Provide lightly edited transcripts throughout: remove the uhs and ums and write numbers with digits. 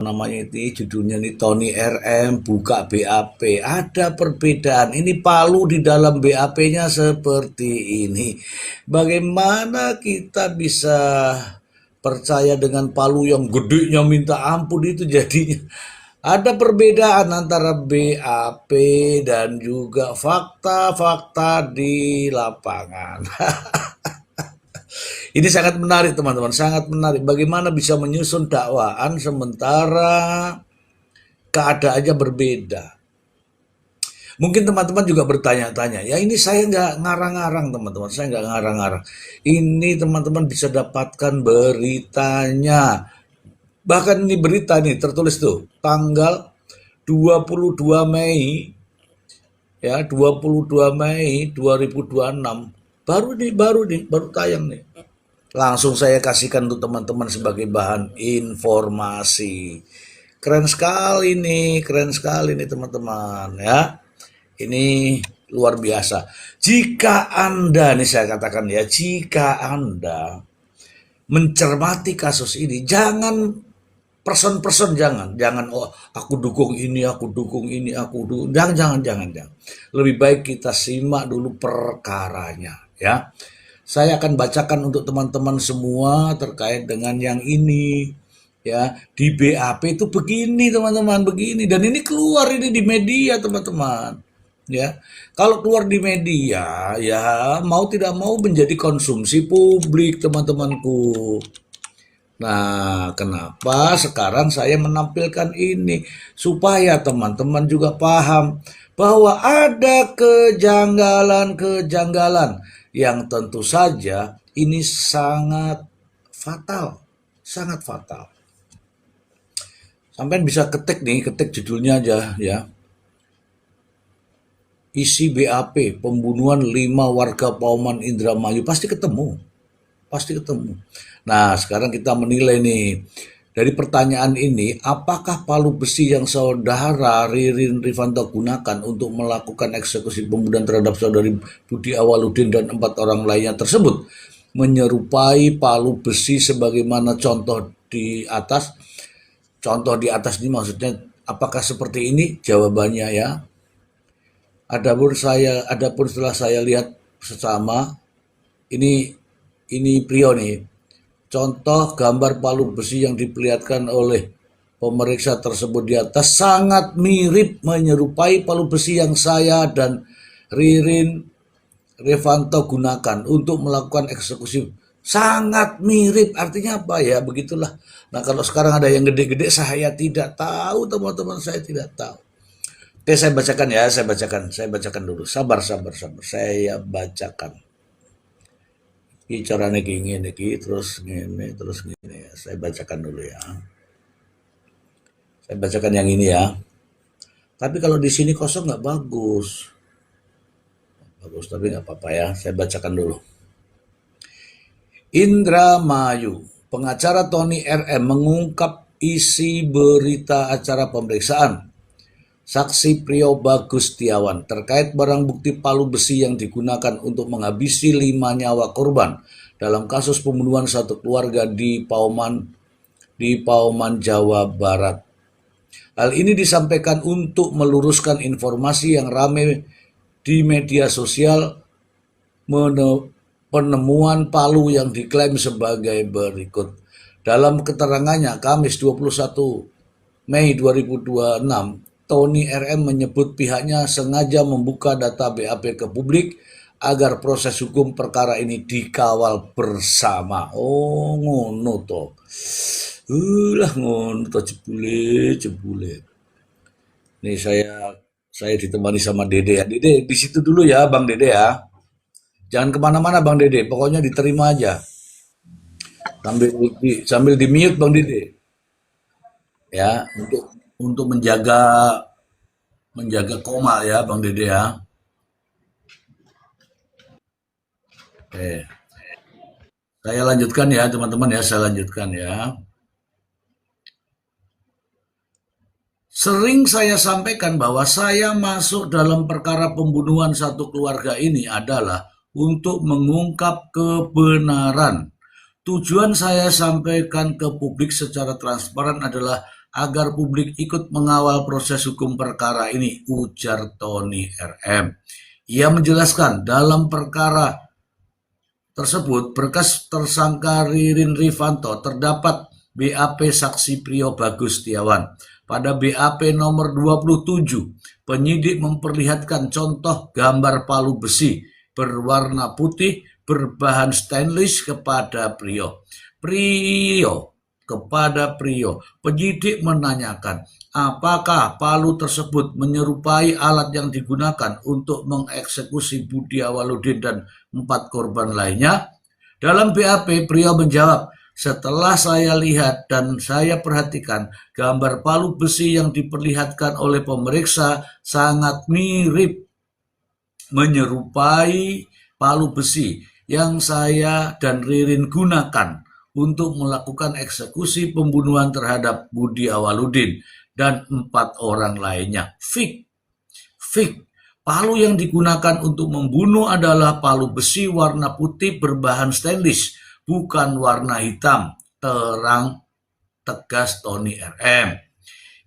namanya itu judulnya nih Tony RM buka BAP, ada perbedaan ini Palu di dalam BAP-nya seperti ini. Bagaimana kita bisa percaya dengan Palu yang gedenya minta ampun itu jadinya ada perbedaan antara BAP dan juga fakta-fakta di lapangan. Ini sangat menarik teman-teman, sangat menarik. Bagaimana bisa menyusun dakwaan sementara keadaannya berbeda. Mungkin teman-teman juga bertanya-tanya, ya ini saya nggak ngarang-ngarang teman-teman, saya nggak ngarang-ngarang. Ini teman-teman bisa dapatkan beritanya. Bahkan ini berita nih tertulis tuh, tanggal 22 Mei, ya 22 Mei 2026. Baru tayang nih. Langsung saya kasihkan untuk teman-teman sebagai bahan informasi. Keren sekali nih teman-teman ya. Ini luar biasa. Jika Anda, nih saya katakan ya, jika Anda mencermati kasus ini, jangan person-person, jangan oh aku dukung ini, aku dukung ini, aku dukung, jangan. Lebih baik kita simak dulu perkaranya ya. Saya akan bacakan untuk teman-teman semua terkait dengan yang ini ya. Di BAP itu begini teman-teman, begini, dan ini keluar ini di media teman-teman ya. Kalau keluar di media ya mau tidak mau menjadi konsumsi publik teman-temanku. Nah, kenapa sekarang saya menampilkan ini supaya teman-teman juga paham bahwa ada kejanggalan-kejanggalan yang tentu saja ini sangat fatal, sangat fatal. Sampai bisa ketik nih, ketik judulnya aja ya. Isi BAP pembunuhan 5 warga Pauman Indramayu, pasti ketemu. Pasti ketemu. Nah, sekarang kita menilai nih. Dari pertanyaan ini, apakah palu besi yang saudara Ririn Rifanto gunakan untuk melakukan eksekusi pembunuhan terhadap saudari Budi Awaludin dan 4 orang lainnya tersebut menyerupai palu besi sebagaimana contoh di atas? Contoh di atas ini maksudnya apakah seperti ini? Jawabannya ya. Adapun setelah saya lihat sesama, ini Prio nih. Contoh gambar palu besi yang diperlihatkan oleh pemeriksa tersebut di atas sangat mirip menyerupai palu besi yang saya dan Ririn Rifanto gunakan untuk melakukan eksekusi. Sangat mirip, artinya apa ya? Begitulah. Nah, kalau sekarang ada yang gede-gede saya tidak tahu teman-teman, saya tidak tahu. Oke, saya bacakan ya, saya bacakan dulu. Sabar. Saya bacakan. Ini caranya gini, terus gini ya. Saya bacakan dulu ya. Saya bacakan yang ini ya. Tapi kalau di sini kosong nggak bagus. Bagus, tapi nggak apa-apa ya. Saya bacakan dulu. Indramayu, pengacara Tony RM mengungkap isi berita acara pemeriksaan Saksi Prio Bagustiawan terkait barang bukti palu besi yang digunakan untuk menghabisi 5 nyawa korban dalam kasus pembunuhan satu keluarga di Pauman, Jawa Barat. Hal ini disampaikan untuk meluruskan informasi yang ramai di media sosial penemuan palu yang diklaim sebagai berikut. Dalam keterangannya Kamis 21 Mei 2026, Tony RM menyebut pihaknya sengaja membuka data BAP ke publik agar proses hukum perkara ini dikawal bersama. Oh, ngono toh. Ngono toh jebule. Nih saya ditemani sama Dede ya. Dede di situ dulu ya, Bang Dede ya. Jangan kemana-mana Bang Dede, pokoknya diterima aja. Sambil di mute Bang Dede. Ya, untuk menjaga koma ya Bang Dede ya. Oke. Saya lanjutkan ya teman-teman ya, saya lanjutkan ya. Sering saya sampaikan bahwa saya masuk dalam perkara pembunuhan satu keluarga ini adalah untuk mengungkap kebenaran. Tujuan saya sampaikan ke publik secara transparan adalah agar publik ikut mengawal proses hukum perkara ini, ujar Tony RM. Ia menjelaskan dalam perkara tersebut berkas tersangka Ririn Rifanto terdapat BAP saksi Prio Bagus Setiawan. Pada BAP nomor 27, penyidik memperlihatkan contoh gambar palu besi berwarna putih berbahan stainless kepada Prio. Penyidik menanyakan, apakah palu tersebut menyerupai alat yang digunakan untuk mengeksekusi Budi Awaludin dan 4 korban lainnya? Dalam BAP, Prio menjawab, setelah saya lihat dan saya perhatikan, gambar palu besi yang diperlihatkan oleh pemeriksa sangat mirip, menyerupai palu besi yang saya dan Ririn gunakan untuk melakukan eksekusi pembunuhan terhadap Budi Awaludin dan 4 orang lainnya. Fik. Palu yang digunakan untuk membunuh adalah palu besi warna putih berbahan stainless, bukan warna hitam, terang tegas Tony RM.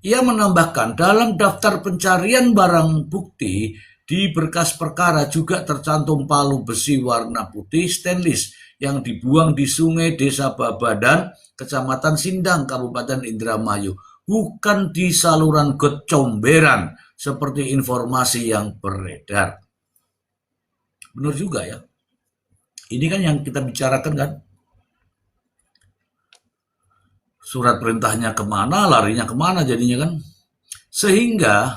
Ia menambahkan, dalam daftar pencarian barang bukti di berkas perkara juga tercantum palu besi warna putih stainless yang dibuang di sungai Desa Babadan, Kecamatan Sindang, Kabupaten Indramayu, bukan di saluran Got Comberan seperti informasi yang beredar. Benar juga ya. Ini kan yang kita bicarakan kan. Surat perintahnya kemana, larinya kemana jadinya kan. Sehingga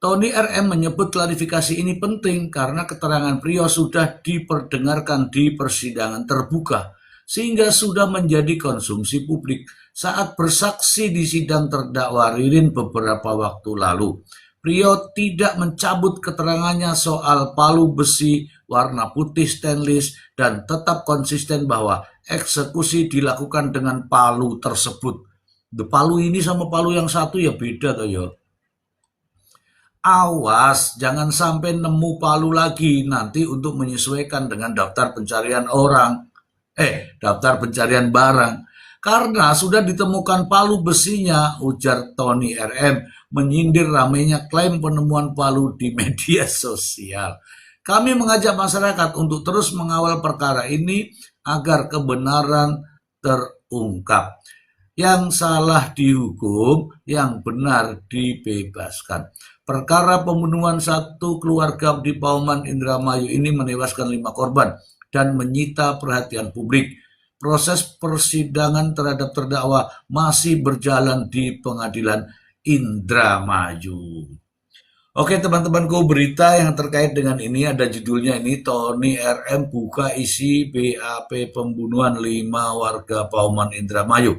Tony RM menyebut klarifikasi ini penting karena keterangan Prio sudah diperdengarkan di persidangan terbuka, sehingga sudah menjadi konsumsi publik saat bersaksi di sidang terdakwa Ririn beberapa waktu lalu. Prio tidak mencabut keterangannya soal palu besi warna putih stainless dan tetap konsisten bahwa eksekusi dilakukan dengan palu tersebut. Palu ini sama palu yang satu ya beda toh ya. Awas, jangan sampai nemu palu lagi nanti untuk menyesuaikan dengan daftar pencarian daftar pencarian barang. Karena sudah ditemukan palu besinya, ujar Tony RM, menyindir ramainya klaim penemuan palu di media sosial. Kami mengajak masyarakat untuk terus mengawal perkara ini agar kebenaran terungkap. Yang salah dihukum, yang benar dibebaskan. Perkara pembunuhan satu keluarga di Pauman Indramayu ini menewaskan 5 korban dan menyita perhatian publik. Proses persidangan terhadap terdakwa masih berjalan di Pengadilan Indramayu. Oke teman-temanku, berita yang terkait dengan ini ada judulnya ini, Tony RM buka isi BAP pembunuhan 5 warga Pauman Indramayu.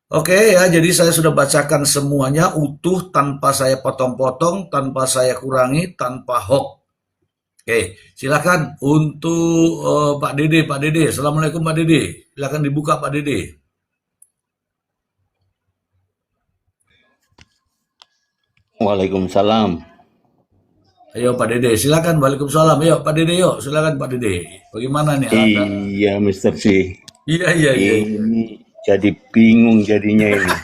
Oke ya, jadi saya sudah bacakan semuanya utuh tanpa saya potong-potong, tanpa saya kurangi, tanpa hoax. Oke, silakan untuk Pak Dede. Assalamualaikum Pak Dede. Silakan dibuka Pak Dede. Waalaikumsalam. Ayo Pak Dede, silakan. Waalaikumsalam. Ayo Pak Dede, yuk. Silakan Pak Dede. Bagaimana nih Anda? Iya, Mr. C. Iya. Ini jadi bingung jadinya ini.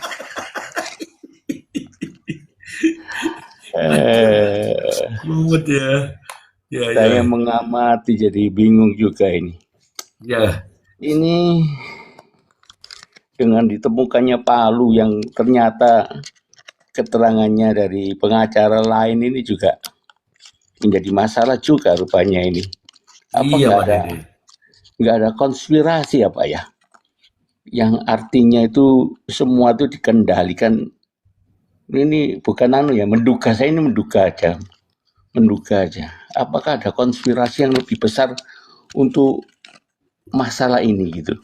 Lumut ya. Saya mengamati jadi bingung juga ini. Ya. Ini dengan ditemukannya palu yang ternyata keterangannya dari pengacara lain ini juga menjadi masalah juga rupanya ini. Apa nggak ada konspirasi apa ya? Yang artinya itu semua itu dikendalikan. Ini bukan menduga, saya ini menduga aja. Apakah ada konspirasi yang lebih besar untuk masalah ini gitu?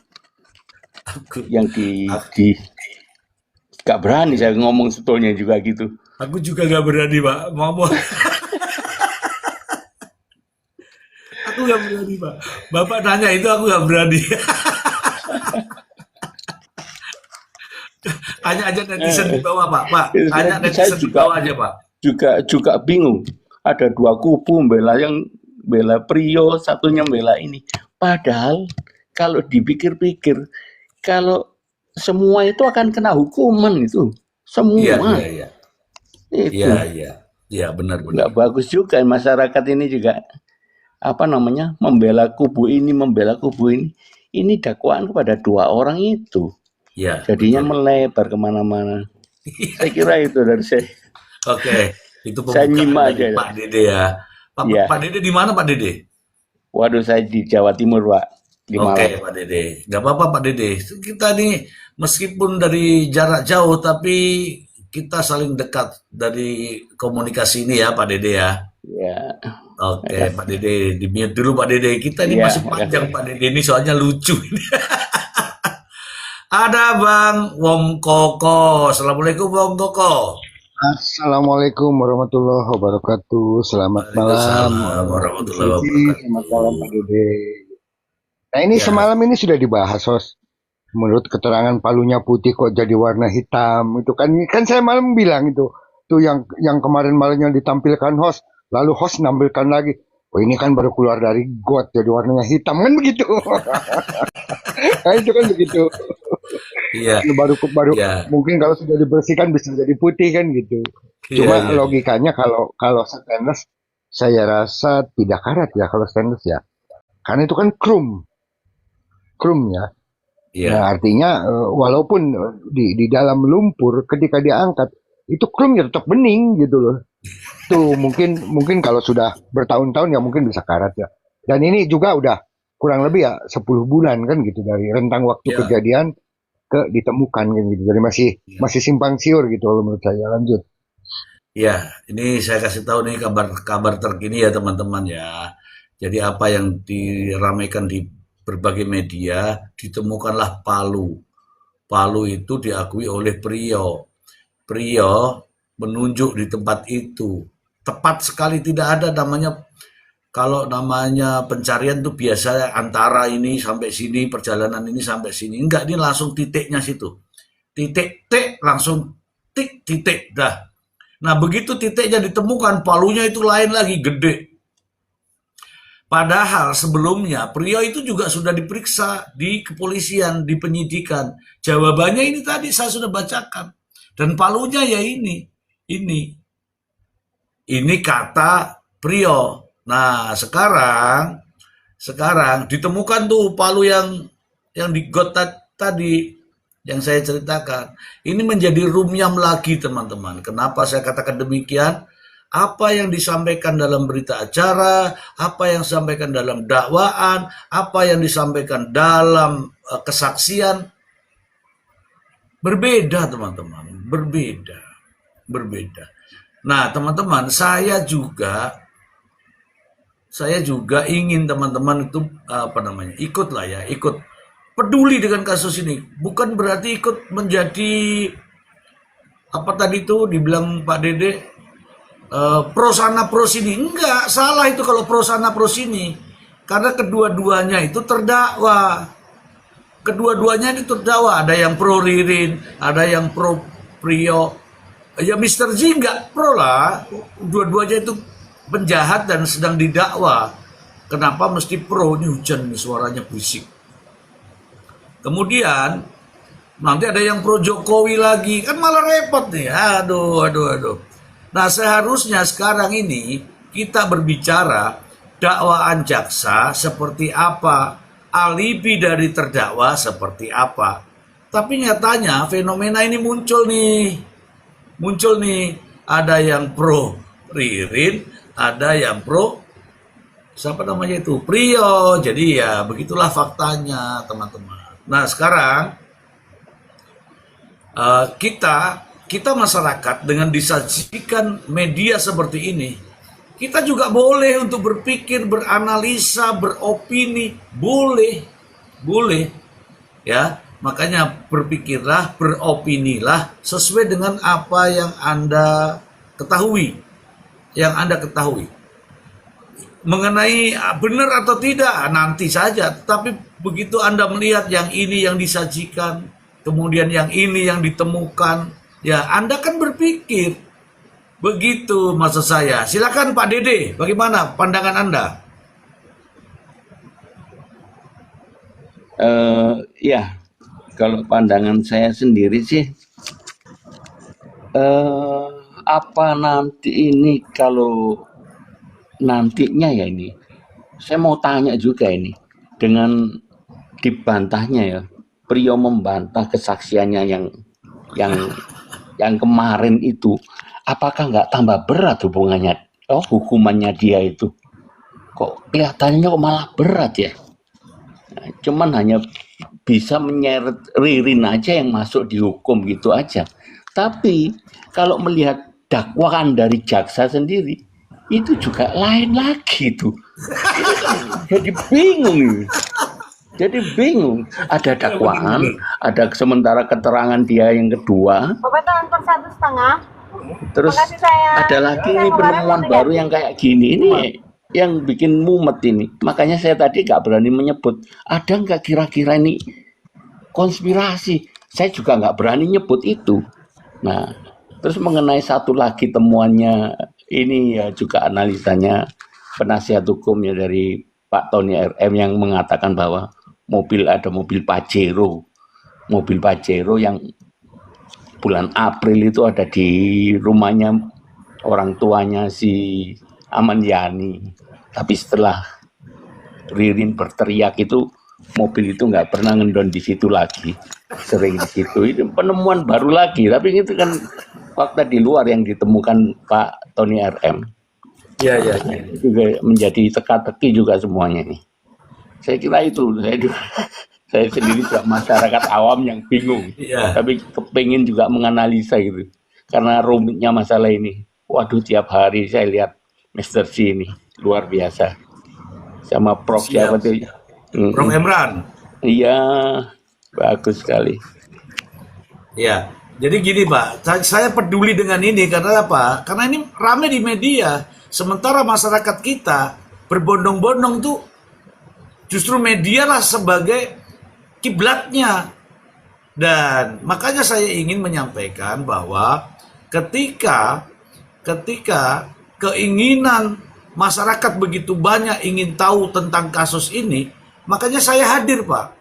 Yang gak berani saya ngomong sebetulnya juga gitu. Aku juga gak berani Pak, ngomong. Aku gak berani Pak. Bapak nanya itu aku gak berani. Tanya aja netizen di bawah Pak. Tanya netizen di bawah aja Pak. Juga bingung. Ada 2 kubu bela Prio, satunya bela ini. Padahal kalau dipikir-pikir, kalau semua itu akan kena hukuman itu. Iya, Semua iya, iya. itu Iya, iya. Iya, benar-benar. nggak bagus juga masyarakat ini juga apa namanya membela kubu ini membela kubu ini. Ini dakwaan kepada dua orang itu. Iya, Jadinya betul. melebar kemana-mana. Saya kira itu dari saya. Oke, itu Saya pembukaan nyimak dari aja. Pak Dede ya. Pak Ya, Dede di mana Pak Dede? waduh saya di Jawa Timur Pak, di Malang. Oke, Pak Dede. Nggak apa-apa, Pak Dede. Kita nih, meskipun dari jarak jauh, tapi kita saling dekat dari komunikasi ini ya, Pak Dede ya. Ya, Oke, Pak makasih. Dede. Di-mute dulu, Pak Dede. Kita ini Iya, masih makasih. panjang, Pak Dede. Ini soalnya lucu. Ada Bang Wong Koko. Assalamualaikum, Bang Koko. Assalamualaikum warahmatullahi wabarakatuh. Selamat malam, Waalaikumsalam Bu warahmatullahi Suci. Selamat malam, Pak wabarakatuh. Dede. Nah, ini Ya, semalam ini sudah dibahas, Sos. Menurut keterangan palunya putih kok jadi warna hitam. Itu kan saya malam bilang itu. Tuh yang kemarin malamnya ditampilkan host, lalu host nampilkan lagi. Oh, ini kan baru keluar dari got jadi warnanya hitam kan begitu. Nah, itu kan begitu. iya, Baru iya, mungkin kalau sudah dibersihkan bisa jadi putih kan gitu. iya, Cuma iya, iya. logikanya kalau kalau stainless saya rasa tidak karat ya kalau stainless ya. Karena itu kan krum ya. Nah, Iya. artinya walaupun di dalam lumpur ketika diangkat itu krumnya tetap bening gitu loh. Tuh mungkin mungkin kalau sudah bertahun-tahun ya mungkin bisa karat ya. Dan ini juga udah kurang lebih ya 10 bulan kan gitu dari rentang waktu Ya, kejadian ke ditemukan kan gitu. Jadi masih ya, masih simpang siur gitu loh menurut saya. Lanjut. ya. Ini saya kasih tahu nih kabar-kabar terkini ya teman-teman ya. Jadi apa yang diramaikan di berbagai media, ditemukanlah Palu. Palu itu diakui oleh Priyo. Priyo menunjuk di tempat itu. Tepat sekali tidak ada namanya kalau namanya pencarian tuh biasa antara ini sampai sini, perjalanan ini sampai sini. Enggak, ini langsung titiknya situ. Titik, tik, langsung tik, titik, dah. Nah, begitu titiknya ditemukan, palunya itu lain lagi, gede. Padahal sebelumnya Priyo itu juga sudah diperiksa di kepolisian, di penyidikan. Jawabannya ini tadi saya sudah bacakan. Dan palunya ya ini. Ini. Ini kata Priyo. Nah, sekarang ditemukan tuh palu yang di got tadi yang saya ceritakan. Ini menjadi rumyam lagi teman-teman. Kenapa saya katakan demikian? Apa yang disampaikan dalam berita acara, apa yang disampaikan dalam dakwaan, apa yang disampaikan dalam kesaksian berbeda teman-teman, berbeda, berbeda. Nah teman-teman, saya juga ingin teman-teman itu apa namanya ikutlah ya, ikut peduli dengan kasus ini. Bukan berarti ikut menjadi apa tadi itu dibilang Pak Dede pro sana pro sini. Enggak, salah itu kalau pro sana pro sini. Karena kedua-duanya itu terdakwa. Kedua-duanya itu terdakwa. Ada yang pro Ririn, ada yang pro Priyo. Ya Mister J enggak pro lah. Dua-duanya itu penjahat dan sedang didakwa. Kenapa mesti pro? Ini hujan suaranya berisik. Kemudian nanti ada yang pro Jokowi lagi. Kan malah repot nih. Aduh, aduh, aduh. Nah seharusnya sekarang ini kita berbicara dakwaan jaksa seperti apa, alibi dari terdakwa seperti apa. Tapi nyatanya fenomena ini muncul nih, ada yang pro Ririn, ada yang pro siapa namanya itu Priyo. Jadi ya begitulah faktanya teman-teman. Nah sekarang kita masyarakat dengan disajikan media seperti ini, kita juga boleh untuk berpikir, beranalisa, beropini, boleh, boleh, ya. Makanya berpikirlah, beropinilah sesuai dengan apa yang Anda ketahui, mengenai benar atau tidak nanti saja. Tapi begitu Anda melihat yang ini yang disajikan, kemudian yang ini yang ditemukan, ya Anda kan berpikir. Begitu maksud saya. Silakan Pak Dede, bagaimana pandangan Anda? Ya, Kalau pandangan saya sendiri sih, apa nanti ini kalau nantinya ya ini, saya mau tanya juga ini, dengan dibantahnya ya, Priyo membantah kesaksiannya yang yang kemarin itu, apakah nggak tambah berat hubungannya, hukumannya dia itu? Kok kelihatannya kok malah berat ya? Cuman hanya bisa menyeret Ririn aja yang masuk dihukum gitu aja. Tapi kalau melihat dakwaan dari jaksa sendiri, itu juga lain lagi tuh. Jadi bingung. Jadi bingung. Ada dakwaan, ada sementara keterangan dia yang kedua. Bapak transfer 1,5. Terus Makasih sayang. ada lagi Saya nih kemarin penemuan mau baru ganti. yang kayak gini. Ini yang bikin mumet ini. Makanya saya tadi gak berani menyebut. Ada nggak kira-kira ini konspirasi? Saya juga nggak berani nyebut itu. Nah, terus mengenai satu lagi temuannya ini ya juga analisanya penasihat hukumnya dari Pak Tony RM yang mengatakan bahwa ada mobil Pajero yang bulan April itu ada di rumahnya orang tuanya si Aman Yani. Tapi setelah Ririn berteriak itu, mobil itu nggak pernah ngendon di situ lagi, sering di situ. Itu penemuan baru lagi, tapi itu kan fakta di luar yang ditemukan Pak Tony RM. Iya. Juga menjadi teka-teki juga semuanya nih. Saya kira itu, saya sendiri juga masyarakat awam yang bingung, tapi kepingin juga menganalisa gitu. Karena rumitnya masalah ini. Waduh, tiap hari saya lihat Mr. C ini luar biasa. Sama Prof siapa tuh? Prof Emran. Iya, bagus sekali. Ya, jadi gini Pak, saya peduli dengan ini karena apa? Karena ini rame di media. Sementara masyarakat kita berbondong-bondong tuh justru media lah sebagai kiblatnya. Dan makanya saya ingin menyampaikan bahwa ketika keinginan masyarakat begitu banyak ingin tahu tentang kasus ini, makanya saya hadir Pak.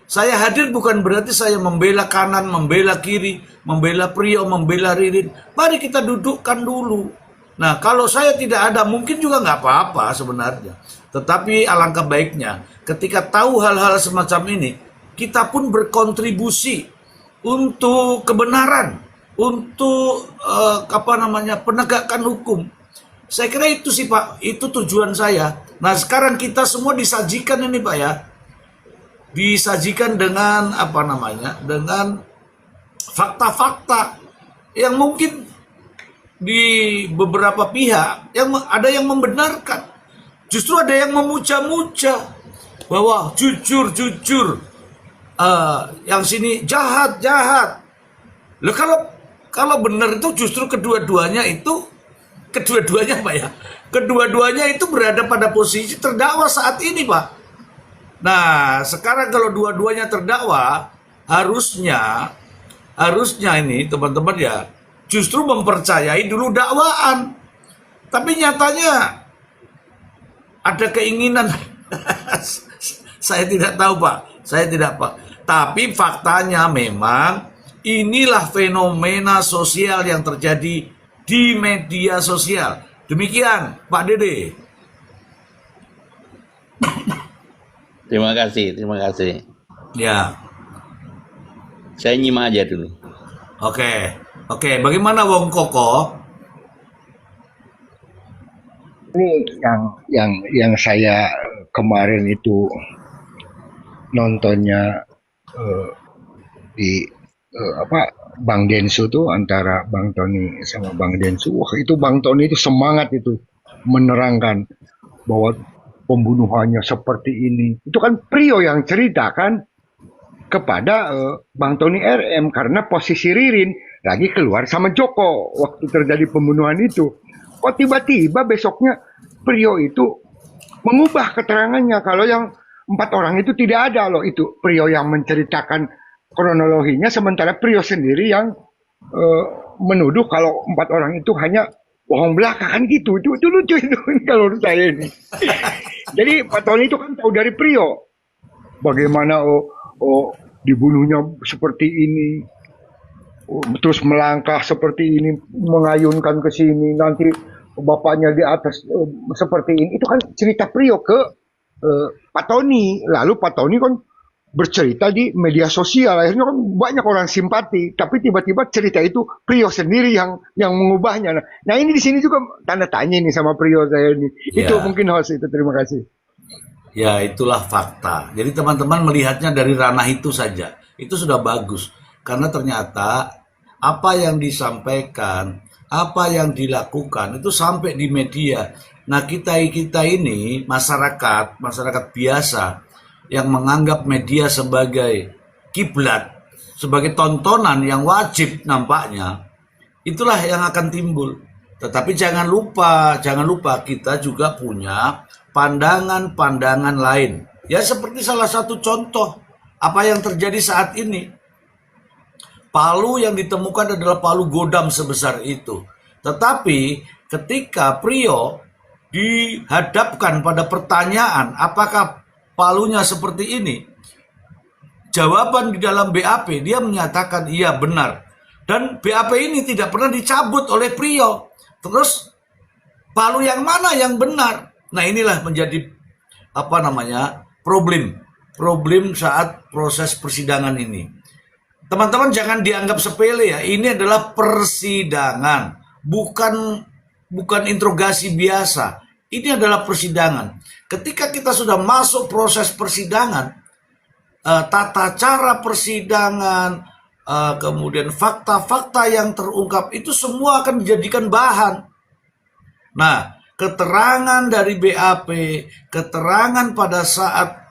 Saya hadir bukan berarti saya membela kanan, membela kiri, membela Priyo, membela Ririn. Mari kita dudukkan dulu. Nah, kalau saya tidak ada, mungkin juga nggak apa-apa sebenarnya. Tetapi alangkah baiknya, ketika tahu hal-hal semacam ini, kita pun berkontribusi untuk kebenaran, untuk penegakan hukum. Saya kira itu sih Pak, itu tujuan saya. Nah, sekarang kita semua disajikan ini Pak ya. Disajikan dengan dengan fakta-fakta yang mungkin di beberapa pihak yang ada yang membenarkan, justru ada yang memuja-muja bahwa jujur yang sini jahat. Loh, kalau benar itu justru kedua-duanya Pak ya, kedua-duanya itu berada pada posisi terdakwa saat ini Pak. Nah, sekarang kalau dua-duanya terdakwa, harusnya ini teman-teman ya justru mempercayai dulu dakwaan. Tapi nyatanya ada keinginan saya tidak tahu Pak, tapi faktanya memang inilah fenomena sosial yang terjadi di media sosial. Demikian Pak Dede. Terima kasih. Ya. Saya nyimak aja dulu. Oke. Bagaimana Wong Koko? Ini yang saya kemarin itu nontonnya di Bang Densu tuh, antara Bang Tony sama Bang Densu. Wah, itu Bang Tony itu semangat itu menerangkan bahwa pembunuhannya seperti ini. Itu kan Priyo yang ceritakan kepada Bang Tony RM, karena posisi Ririn lagi keluar sama Joko waktu terjadi pembunuhan itu. Kok tiba-tiba besoknya Priyo itu mengubah keterangannya kalau yang 4 orang itu tidak ada loh. Itu Priyo yang menceritakan kronologinya, sementara Priyo sendiri yang menuduh kalau 4 orang itu hanya bohong belaka kan gitu. Itu lucu itu kalau menurut saya ini. Jadi Pak Tony itu kan tahu dari Priyo bagaimana dibunuhnya seperti ini, terus melangkah seperti ini, mengayunkan ke sini, nanti bapaknya di atas seperti ini. Itu kan cerita Prio ke Pak Tony. Lalu Pak Tony kan bercerita di media sosial, akhirnya kan banyak orang simpati. Tapi tiba-tiba cerita itu Prio sendiri yang mengubahnya. Nah ini di sini juga tanda tanya nih sama Prio saya ini. Ya. Itu mungkin host itu. Terima kasih. Ya, itulah fakta. Jadi teman-teman melihatnya dari ranah itu saja. Itu sudah bagus. Karena ternyata apa yang disampaikan, apa yang dilakukan itu sampai di media. Nah, kita ini masyarakat biasa yang menganggap media sebagai kiblat, sebagai tontonan yang wajib nampaknya, itulah yang akan timbul. Tetapi jangan lupa kita juga punya pandangan-pandangan lain. Ya seperti salah satu contoh apa yang terjadi saat ini. Palu yang ditemukan adalah palu godam sebesar itu. Tetapi ketika Prio dihadapkan pada pertanyaan apakah palunya seperti ini, jawaban di dalam BAP dia menyatakan iya benar. Dan BAP ini tidak pernah dicabut oleh Prio. Terus palu yang mana yang benar? Nah inilah menjadi problem saat proses persidangan ini. Teman-teman jangan dianggap sepele ya. Ini adalah persidangan, bukan interogasi biasa. Ini adalah persidangan. Ketika kita sudah masuk proses persidangan, tata cara persidangan, kemudian fakta-fakta yang terungkap itu semua akan dijadikan bahan. Nah, keterangan dari BAP, keterangan pada saat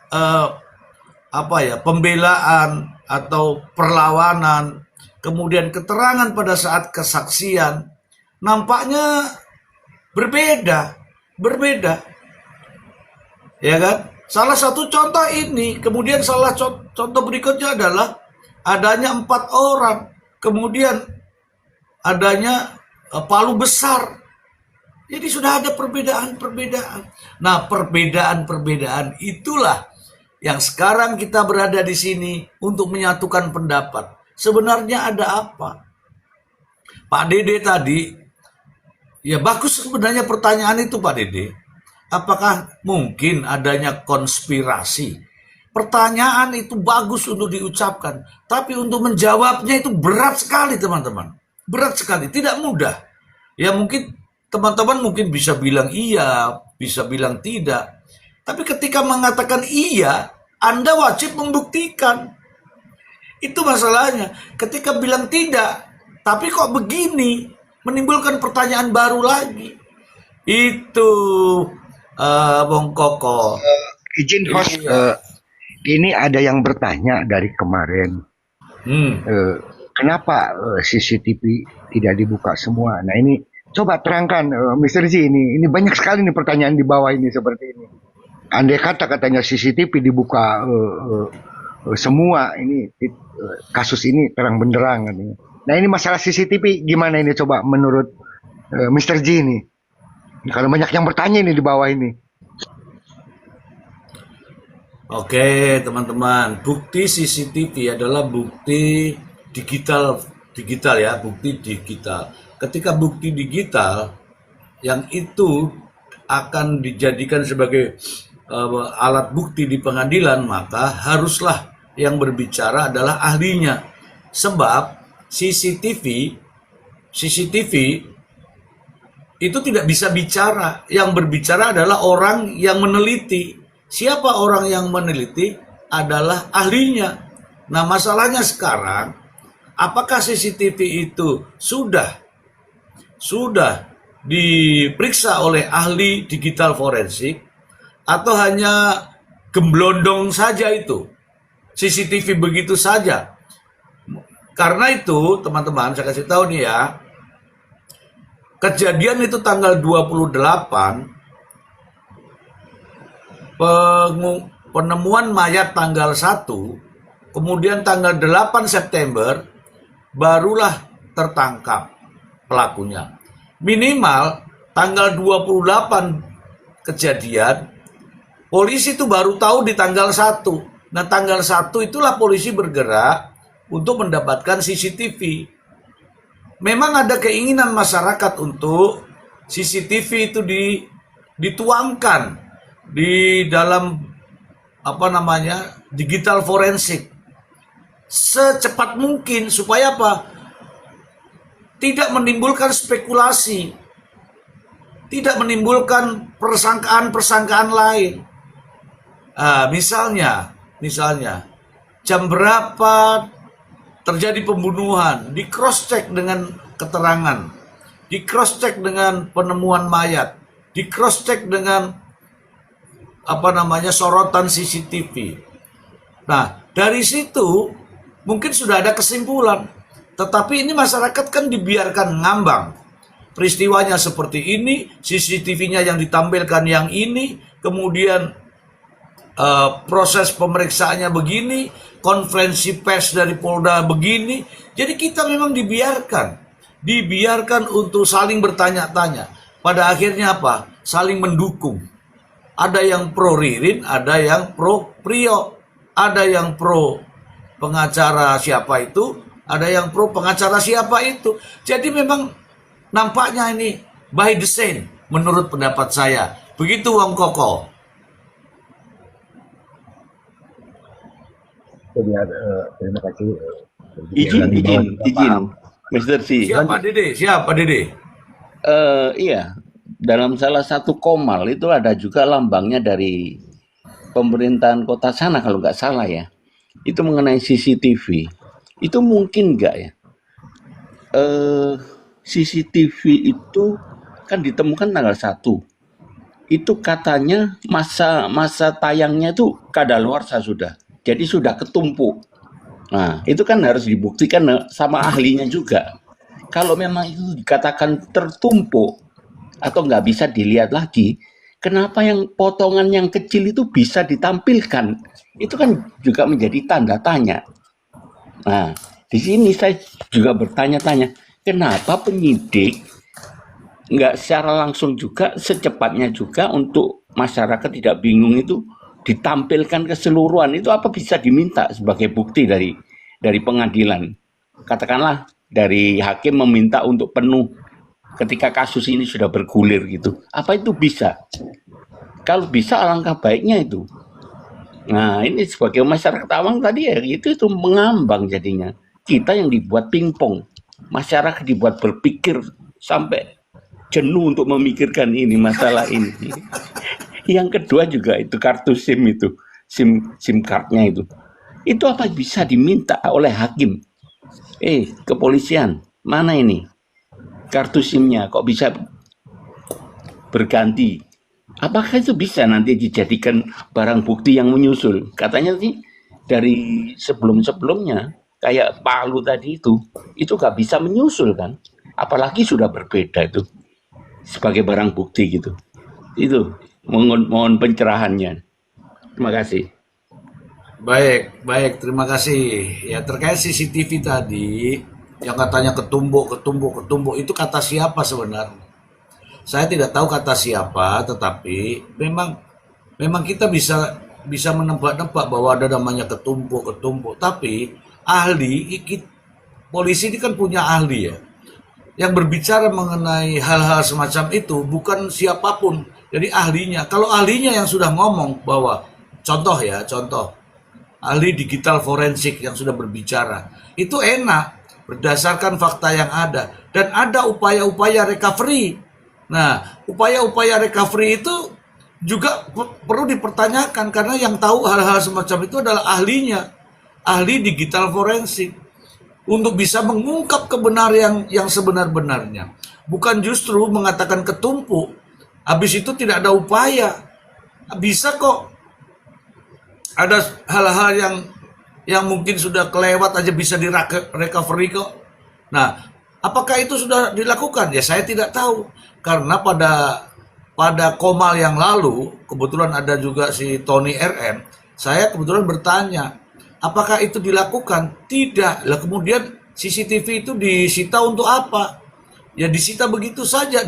pembelaan atau perlawanan, kemudian keterangan pada saat kesaksian, nampaknya berbeda. Ya kan? Salah satu contoh ini, kemudian contoh berikutnya adalah adanya 4 orang, kemudian adanya palu besar. Jadi sudah ada perbedaan. Nah, perbedaan itulah yang sekarang kita berada di sini untuk menyatukan pendapat. Sebenarnya ada apa? Pak Dede tadi, ya bagus sebenarnya pertanyaan itu Pak Dede. Apakah mungkin adanya konspirasi? Pertanyaan itu bagus untuk diucapkan, tapi untuk menjawabnya itu berat sekali teman-teman. Berat sekali, tidak mudah. Ya mungkin teman-teman bisa bilang iya, bisa bilang tidak. Tapi ketika mengatakan iya, Anda wajib membuktikan. Itu masalahnya. Ketika bilang tidak, tapi kok begini, menimbulkan pertanyaan baru lagi. Itu Bung Koko. Izin host, ini ada yang bertanya dari kemarin. Kenapa CCTV tidak dibuka semua? Nah ini coba terangkan, Mr. Z, ini banyak sekali nih pertanyaan di bawah ini seperti ini. Andai katanya CCTV dibuka semua, ini kasus ini terang benderang. Nah ini masalah CCTV gimana ini coba menurut Mr. Z ini? Kalau banyak yang bertanya ini di bawah ini. Oke teman-teman, bukti CCTV adalah bukti digital ya, bukti digital. Ketika bukti digital yang itu akan dijadikan sebagai alat bukti di pengadilan, maka haruslah yang berbicara adalah ahlinya. Sebab CCTV itu tidak bisa bicara. Yang berbicara adalah orang yang meneliti. Siapa orang yang meneliti? Adalah ahlinya. Nah masalahnya sekarang, apakah CCTV itu sudah diperiksa oleh ahli digital forensik atau hanya gemblondong saja itu CCTV begitu saja? Karena itu teman-teman saya kasih tahu nih ya, kejadian itu tanggal 28, penemuan mayat tanggal 1, kemudian tanggal 8 September barulah tertangkap pelakunya. Minimal tanggal 28 kejadian, polisi itu baru tahu di tanggal 1 Nah, tanggal 1 itulah polisi bergerak untuk mendapatkan CCTV. Memang ada keinginan masyarakat untuk CCTV itu dituangkan di dalam digital forensik secepat mungkin supaya apa? Tidak menimbulkan spekulasi, tidak menimbulkan persangkaan-persangkaan lain. Misalnya jam berapa terjadi pembunuhan, di cross check dengan keterangan, di cross check dengan penemuan mayat, di cross check dengan sorotan CCTV. Nah, dari situ mungkin sudah ada kesimpulan. Tetapi ini masyarakat kan dibiarkan ngambang. Peristiwanya seperti ini, CCTV-nya yang ditampilkan yang ini, kemudian proses pemeriksaannya begini, konferensi pers dari Polda begini. Jadi kita memang dibiarkan untuk saling bertanya-tanya. Pada akhirnya apa? Saling mendukung. Ada yang pro Ririn, ada yang pro Priok, ada yang pro pengacara siapa itu, ada yang pro pengacara siapa itu. Jadi memang nampaknya ini by design menurut pendapat saya. Begitu Wong Koko. Terima kasih. Izin, Mr. C. Siapa Dede? Iya, dalam salah satu komal itu ada juga lambangnya dari pemerintahan kota sana kalau nggak salah ya. Itu mengenai CCTV. Itu mungkin nggak ya? CCTV itu kan ditemukan tanggal 1. Itu katanya masa tayangnya itu kadaluarsa sudah. Jadi sudah ketumpuk. Nah, itu kan harus dibuktikan sama ahlinya juga. Kalau memang itu dikatakan tertumpuk atau nggak bisa dilihat lagi, kenapa yang potongan yang kecil itu bisa ditampilkan? Itu kan juga menjadi tanda tanya. Nah, di sini saya juga bertanya-tanya, kenapa penyidik nggak secara langsung juga secepatnya juga untuk masyarakat tidak bingung itu ditampilkan keseluruhan, itu apa bisa diminta sebagai bukti dari pengadilan, katakanlah dari hakim meminta untuk penuh ketika kasus ini sudah bergulir gitu, apa itu bisa? Kalau bisa alangkah baiknya itu. Nah, ini sebagai masyarakat awam tadi ya itu mengambang jadinya, kita yang dibuat pingpong, masyarakat dibuat berpikir sampai jenuh untuk memikirkan ini masalah ini. Yang kedua juga itu kartu SIM itu, SIM cardnya itu apa bisa diminta oleh hakim? Kepolisian, mana ini kartu SIM-nya kok bisa berganti? Apakah itu bisa nanti dijadikan barang bukti yang menyusul? Katanya sih dari sebelum-sebelumnya kayak Palu tadi itu gak bisa menyusul kan? Apalagi sudah berbeda itu sebagai barang bukti gitu. Itu mohon pencerahannya. Terima kasih. Baik, terima kasih. Ya, terkait CCTV tadi yang katanya ketumbuk itu kata siapa sebenarnya? Saya tidak tahu kata siapa, tetapi memang kita bisa menebak-nebak bahwa ada namanya ketumpuk. Tapi polisi ini kan punya ahli ya. Yang berbicara mengenai hal-hal semacam itu bukan siapapun. Jadi ahlinya, kalau ahlinya yang sudah ngomong bahwa contoh ahli digital forensik yang sudah berbicara, itu enak berdasarkan fakta yang ada dan ada upaya-upaya recovery. Nah, upaya-upaya recovery itu juga perlu dipertanyakan karena yang tahu hal-hal semacam itu adalah ahlinya, ahli digital forensik untuk bisa mengungkap kebenaran yang sebenar-benarnya. Bukan justru mengatakan ketumpuk. Habis itu tidak ada upaya. Bisa kok. Ada hal-hal yang mungkin sudah kelewat aja bisa di recovery kok. Nah, apakah itu sudah dilakukan? Ya saya tidak tahu. Karena pada komal yang lalu, kebetulan ada juga si Tony RM, saya kebetulan bertanya, apakah itu dilakukan? Tidak. Lah kemudian CCTV itu disita untuk apa? Ya disita begitu saja,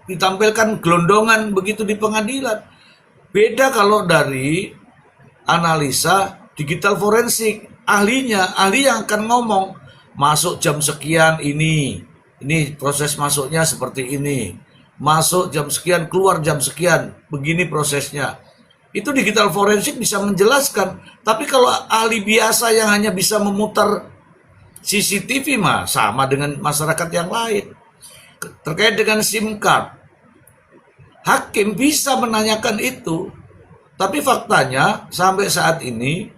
ditampilkan gelondongan begitu di pengadilan. Beda kalau dari analisa digital forensik, ahli yang akan ngomong, masuk jam sekian ini proses masuknya seperti ini, masuk jam sekian, keluar jam sekian, begini prosesnya. Itu digital forensik bisa menjelaskan. Tapi kalau ahli biasa yang hanya bisa memutar CCTV mah sama dengan masyarakat yang lain. Terkait dengan SIM card, hakim bisa menanyakan itu. Tapi faktanya sampai saat ini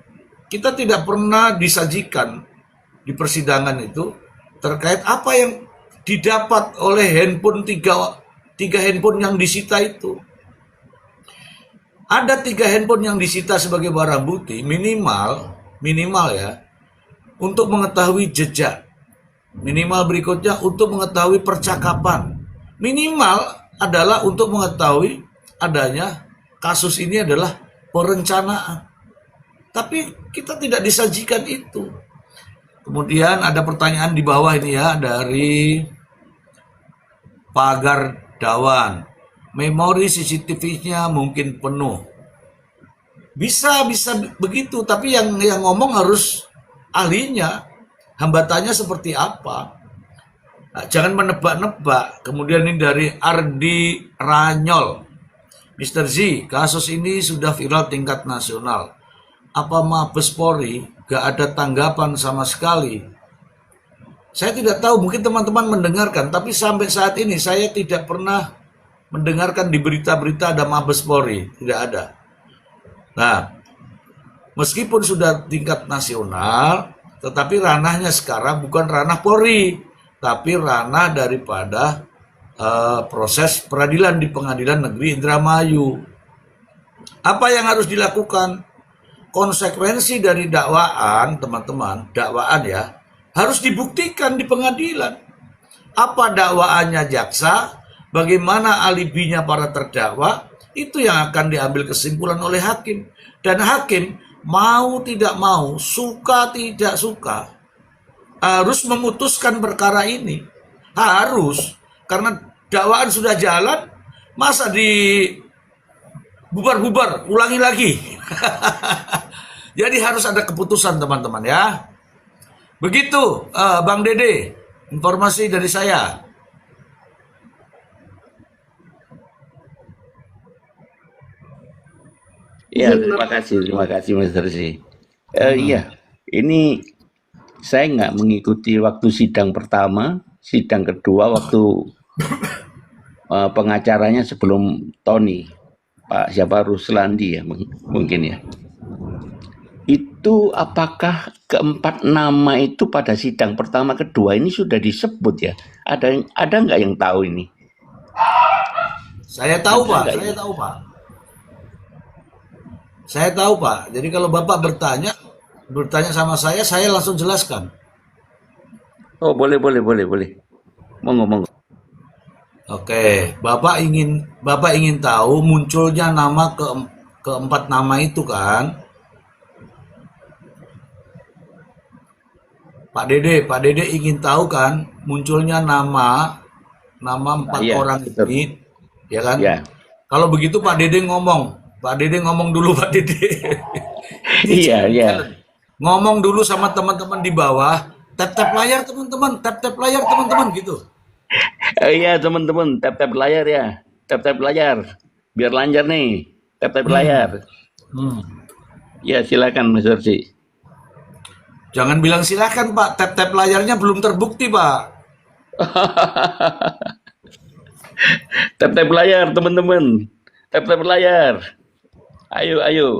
kita tidak pernah disajikan di persidangan itu terkait apa yang didapat oleh handphone tiga handphone yang disita itu. Ada 3 handphone yang disita sebagai barang bukti minimal ya, untuk mengetahui jejak. Minimal berikutnya untuk mengetahui percakapan. Minimal adalah untuk mengetahui adanya kasus ini adalah perencanaan. Tapi kita tidak disajikan itu. Kemudian ada pertanyaan di bawah ini ya, dari Pagar Dawan. Memori CCTV-nya mungkin penuh. Bisa begitu, tapi yang ngomong harus ahlinya. Hambatannya seperti apa? Nah, jangan menebak-nebak. Kemudian ini dari Ardi Ranyol. Mr. Z, kasus ini sudah viral tingkat nasional. Apa Mabes Polri gak ada tanggapan sama sekali? Saya tidak tahu, mungkin teman-teman mendengarkan, tapi sampai saat ini saya tidak pernah mendengarkan di berita-berita ada Mabes Polri, tidak ada. Nah, meskipun sudah tingkat nasional, tetapi ranahnya sekarang bukan ranah Polri, tapi ranah daripada proses peradilan di Pengadilan Negeri Indramayu. Apa yang harus dilakukan? Konsekuensi dari dakwaan, teman-teman, dakwaan ya, harus dibuktikan di pengadilan. Apa dakwaannya jaksa, bagaimana alibinya para terdakwa, itu yang akan diambil kesimpulan oleh hakim. Dan hakim mau tidak mau, suka tidak suka, harus memutuskan perkara ini. Harus, karena dakwaan sudah jalan, masa di bubar-bubar, ulangi lagi. Jadi harus ada keputusan, teman-teman ya. Begitu Bang Dede, informasi dari saya. Ya, terima kasih Mr. Z. Iya, ini saya nggak mengikuti waktu sidang pertama, sidang kedua waktu pengacaranya sebelum Tony, Pak siapa Ruslandi ya mungkin ya. Itu apakah keempat nama itu pada sidang pertama kedua ini sudah disebut ya? Ada nggak yang tahu ini? Saya tahu Pak, saya tahu Pak. Jadi kalau Bapak bertanya sama saya langsung jelaskan. Oh boleh. Monggo. Oke, Bapak ingin tahu munculnya nama keempat nama itu kan? Pak Dede ingin tahu kan munculnya nama 4 orang betul. ini, ya kan? Ya. Kalau begitu Pak Dede ngomong dulu Pak Dede. Iya. Ngomong dulu sama teman-teman di bawah, tap layar teman-teman gitu. Iya teman-teman, tap layar ya, tap layar, biar lancar nih, tap layar. Ya silakan Mas Orsi. Jangan bilang silakan Pak, tap layarnya belum terbukti Pak. Tap layar teman-teman, tap layar. Ayo.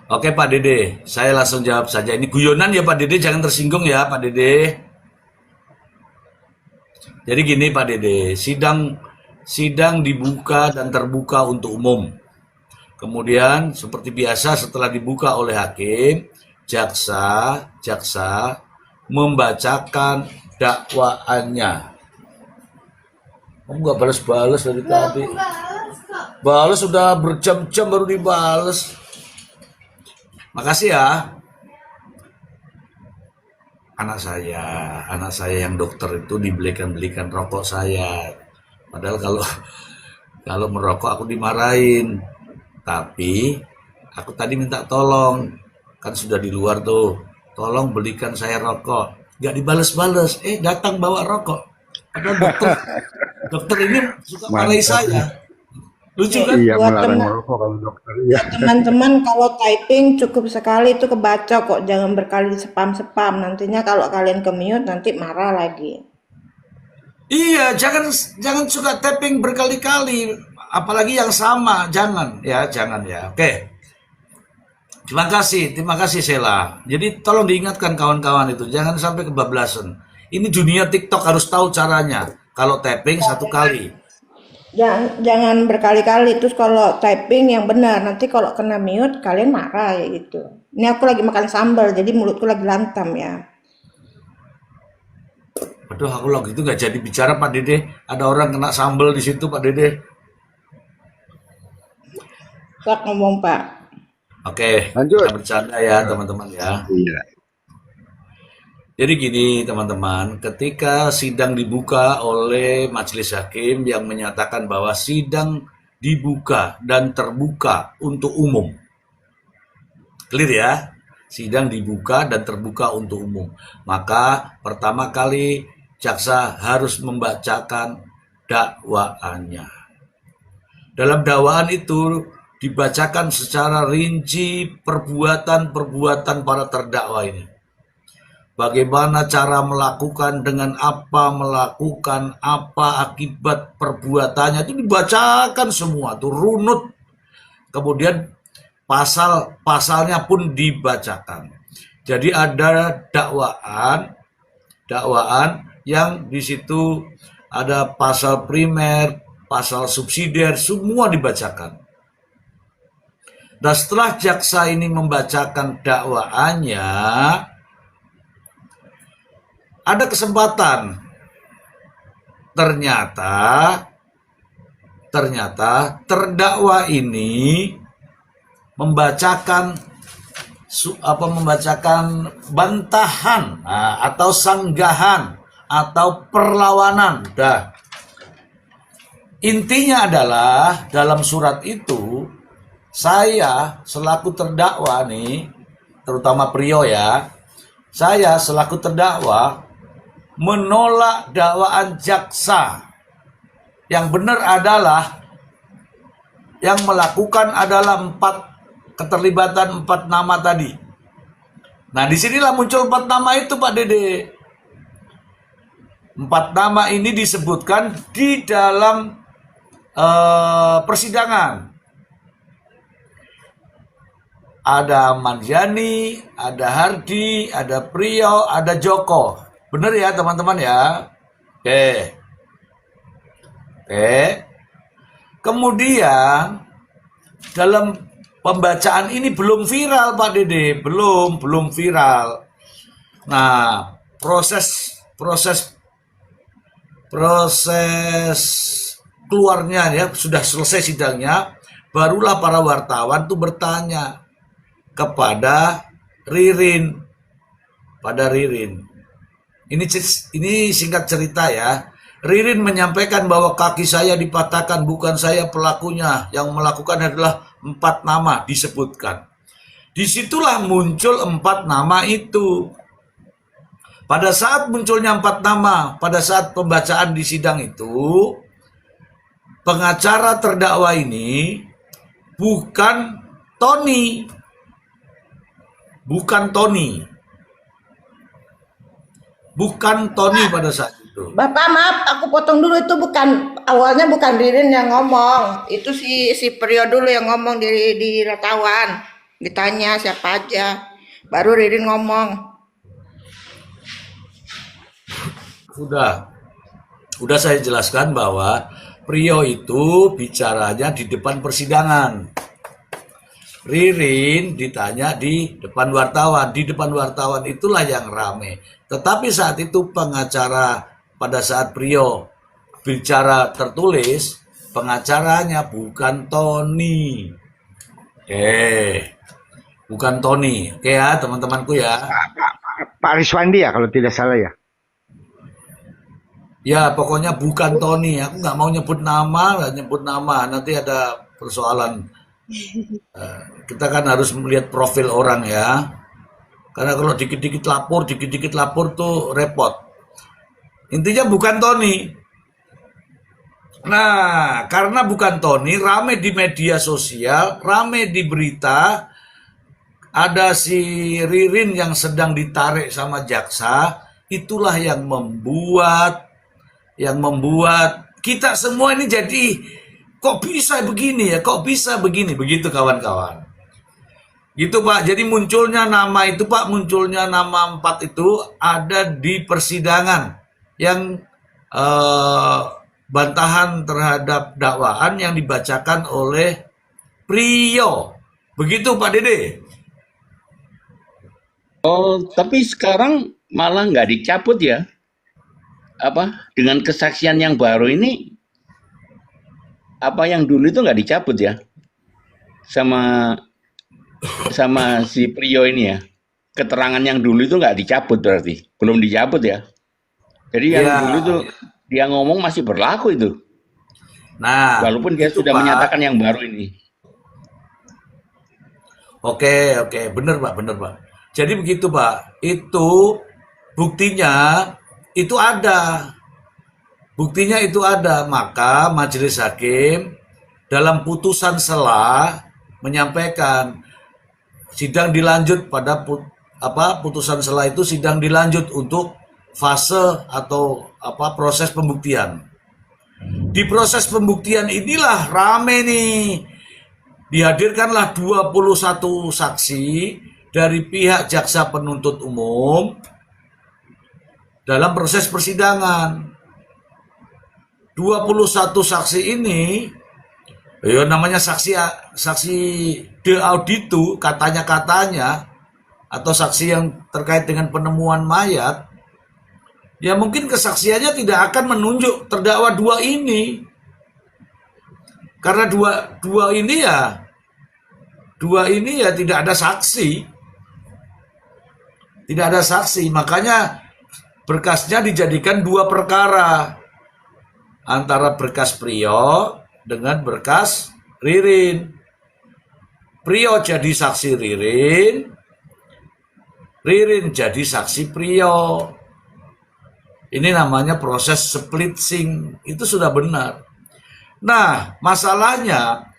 Oke Pak Dede, saya langsung jawab saja. Ini guyonan ya Pak Dede, jangan tersinggung ya Pak Dede. Jadi gini Pak Dede, sidang dibuka dan terbuka untuk umum. Kemudian seperti biasa setelah dibuka oleh hakim, jaksa membacakan dakwaannya. Kamu nggak balas dari tadi. Balas sudah berjam-jam baru dibales. Makasih ya. Anak saya yang dokter itu belikan rokok saya. Padahal kalau merokok aku dimarahin. Tapi Aku tadi minta tolong, kan sudah di luar tuh, tolong belikan saya rokok. Nggak dibales-bales, datang bawa rokok. Padahal dokter ini suka marahi Mantap. saya. Lucu Nih, kan? Iya, buat melarang teman merokok kalau dokter. Iya. teman-teman kalau typing cukup sekali itu kebaca kok, jangan berkali spam-spam. Nantinya kalau kalian ke mute nanti marah lagi. Iya, jangan jangan suka tapping berkali-kali, apalagi yang sama, jangan ya. Oke. Terima kasih Sheila. Jadi tolong diingatkan kawan-kawan itu, jangan sampai kebablasan. Ini dunia TikTok harus tahu caranya. Kalau tapping satu kali. Jangan berkali-kali, terus kalau typing yang benar. Nanti kalau kena mute kalian marah ya gitu. Ini aku lagi makan sambal, jadi mulutku lagi lantam ya. Aduh, aku lagi itu nggak jadi bicara Pak Dede. Ada orang kena sambal di situ Pak Dede. Sok ngomong Pak. Oke, Lanjut. kita bercanda ya teman-teman ya. Iya. Jadi gini teman-teman, ketika sidang dibuka oleh majelis hakim yang menyatakan bahwa sidang dibuka dan terbuka untuk umum. Clear ya? Sidang dibuka dan terbuka untuk umum. Maka pertama kali jaksa harus membacakan dakwaannya. Dalam dakwaan itu dibacakan secara rinci perbuatan-perbuatan para terdakwa ini. Bagaimana cara melakukan, dengan apa melakukan, apa akibat perbuatannya, itu dibacakan semua, tuh runut. Kemudian pasal-pasalnya pun dibacakan. Jadi ada dakwaan yang di situ ada pasal primer, pasal subsidiar, semua dibacakan. Dan setelah jaksa ini membacakan dakwaannya, ada kesempatan. Ternyata terdakwa ini membacakan bantahan atau sanggahan atau perlawanan. Intinya adalah dalam surat itu, saya selaku terdakwa nih, terutama Prio ya, saya selaku terdakwa menolak dakwaan jaksa. Yang benar adalah yang melakukan adalah keterlibatan 4 nama tadi. Nah, disinilah muncul 4 nama itu Pak Dede. 4 nama ini disebutkan di dalam persidangan. Ada Manjani, ada Hardi, ada Prio, ada Joko. Benar ya teman-teman ya? Oke. Kemudian dalam pembacaan ini belum viral Pak Dede, belum viral. Nah, proses keluarnya ya, sudah selesai sidangnya, barulah para wartawan tuh bertanya kepada Ririn. Ini singkat cerita ya. Ririn menyampaikan bahwa kaki saya dipatahkan, bukan saya pelakunya. Yang melakukan adalah 4 nama disebutkan. Disitulah muncul 4 nama itu. Pada saat munculnya 4 nama, pada saat pembacaan di sidang itu, pengacara terdakwa ini bukan Tony. Bukan Tony pada saat itu. Bapak maaf, aku potong dulu, itu awalnya bukan Ririn yang ngomong. Itu si Prio dulu yang ngomong di wartawan. Ditanya siapa aja. Baru Ririn ngomong. Udah saya jelaskan bahwa Prio itu bicaranya di depan persidangan. Ririn ditanya di depan wartawan. Di depan wartawan itulah yang rame. Tetapi saat itu pengacara, pada saat Prio bicara tertulis, pengacaranya bukan Tony. Bukan Tony. Oke ya teman-temanku ya. Pak Riswandi ya kalau tidak salah ya. Ya pokoknya bukan Tony. Aku nggak mau nyebut nama. Nanti ada persoalan Kita kan harus melihat profil orang ya. Karena kalau dikit-dikit lapor tuh repot. Intinya bukan Tony. Nah, karena bukan Tony, rame di media sosial, rame di berita, ada si Ririn yang sedang ditarik sama jaksa, itulah yang membuat kita semua ini jadi kok bisa begini ya, kok bisa begini, begitu kawan-kawan. Gitu Pak, jadi munculnya nama itu Pak, munculnya nama 4 itu ada di persidangan yang bantahan terhadap dakwaan yang dibacakan oleh Priyo. Begitu Pak Dede. Oh, tapi sekarang malah nggak dicabut ya? Apa dengan kesaksian yang baru ini? Apa yang dulu itu nggak dicabut ya? Sama si Priyo ini ya? Keterangan yang dulu itu nggak dicabut berarti? Belum dicabut ya? Jadi yang Ya, dulu itu dia ngomong masih berlaku itu. nah, Walaupun dia itu sudah Pak. menyatakan yang baru ini. Oke, bener Pak. Jadi begitu Pak, itu buktinya itu ada. Buktinya itu ada, maka majelis hakim dalam putusan sela menyampaikan sidang dilanjut pada putusan sela itu sidang dilanjut untuk fase atau proses pembuktian. Di proses pembuktian inilah rame nih. Dihadirkanlah 21 saksi dari pihak jaksa penuntut umum dalam proses persidangan. 21 saksi ini ya namanya saksi de auditu katanya atau saksi yang terkait dengan penemuan mayat, ya mungkin kesaksiannya tidak akan menunjuk terdakwa 2 ini. Karena dua ini ya tidak ada saksi. Tidak ada saksi, makanya berkasnya dijadikan 2 perkara. Antara berkas Priyo dengan berkas Ririn. Priyo jadi saksi Ririn, Ririn jadi saksi Priyo. Ini namanya proses splitsing, itu sudah benar. Nah, masalahnya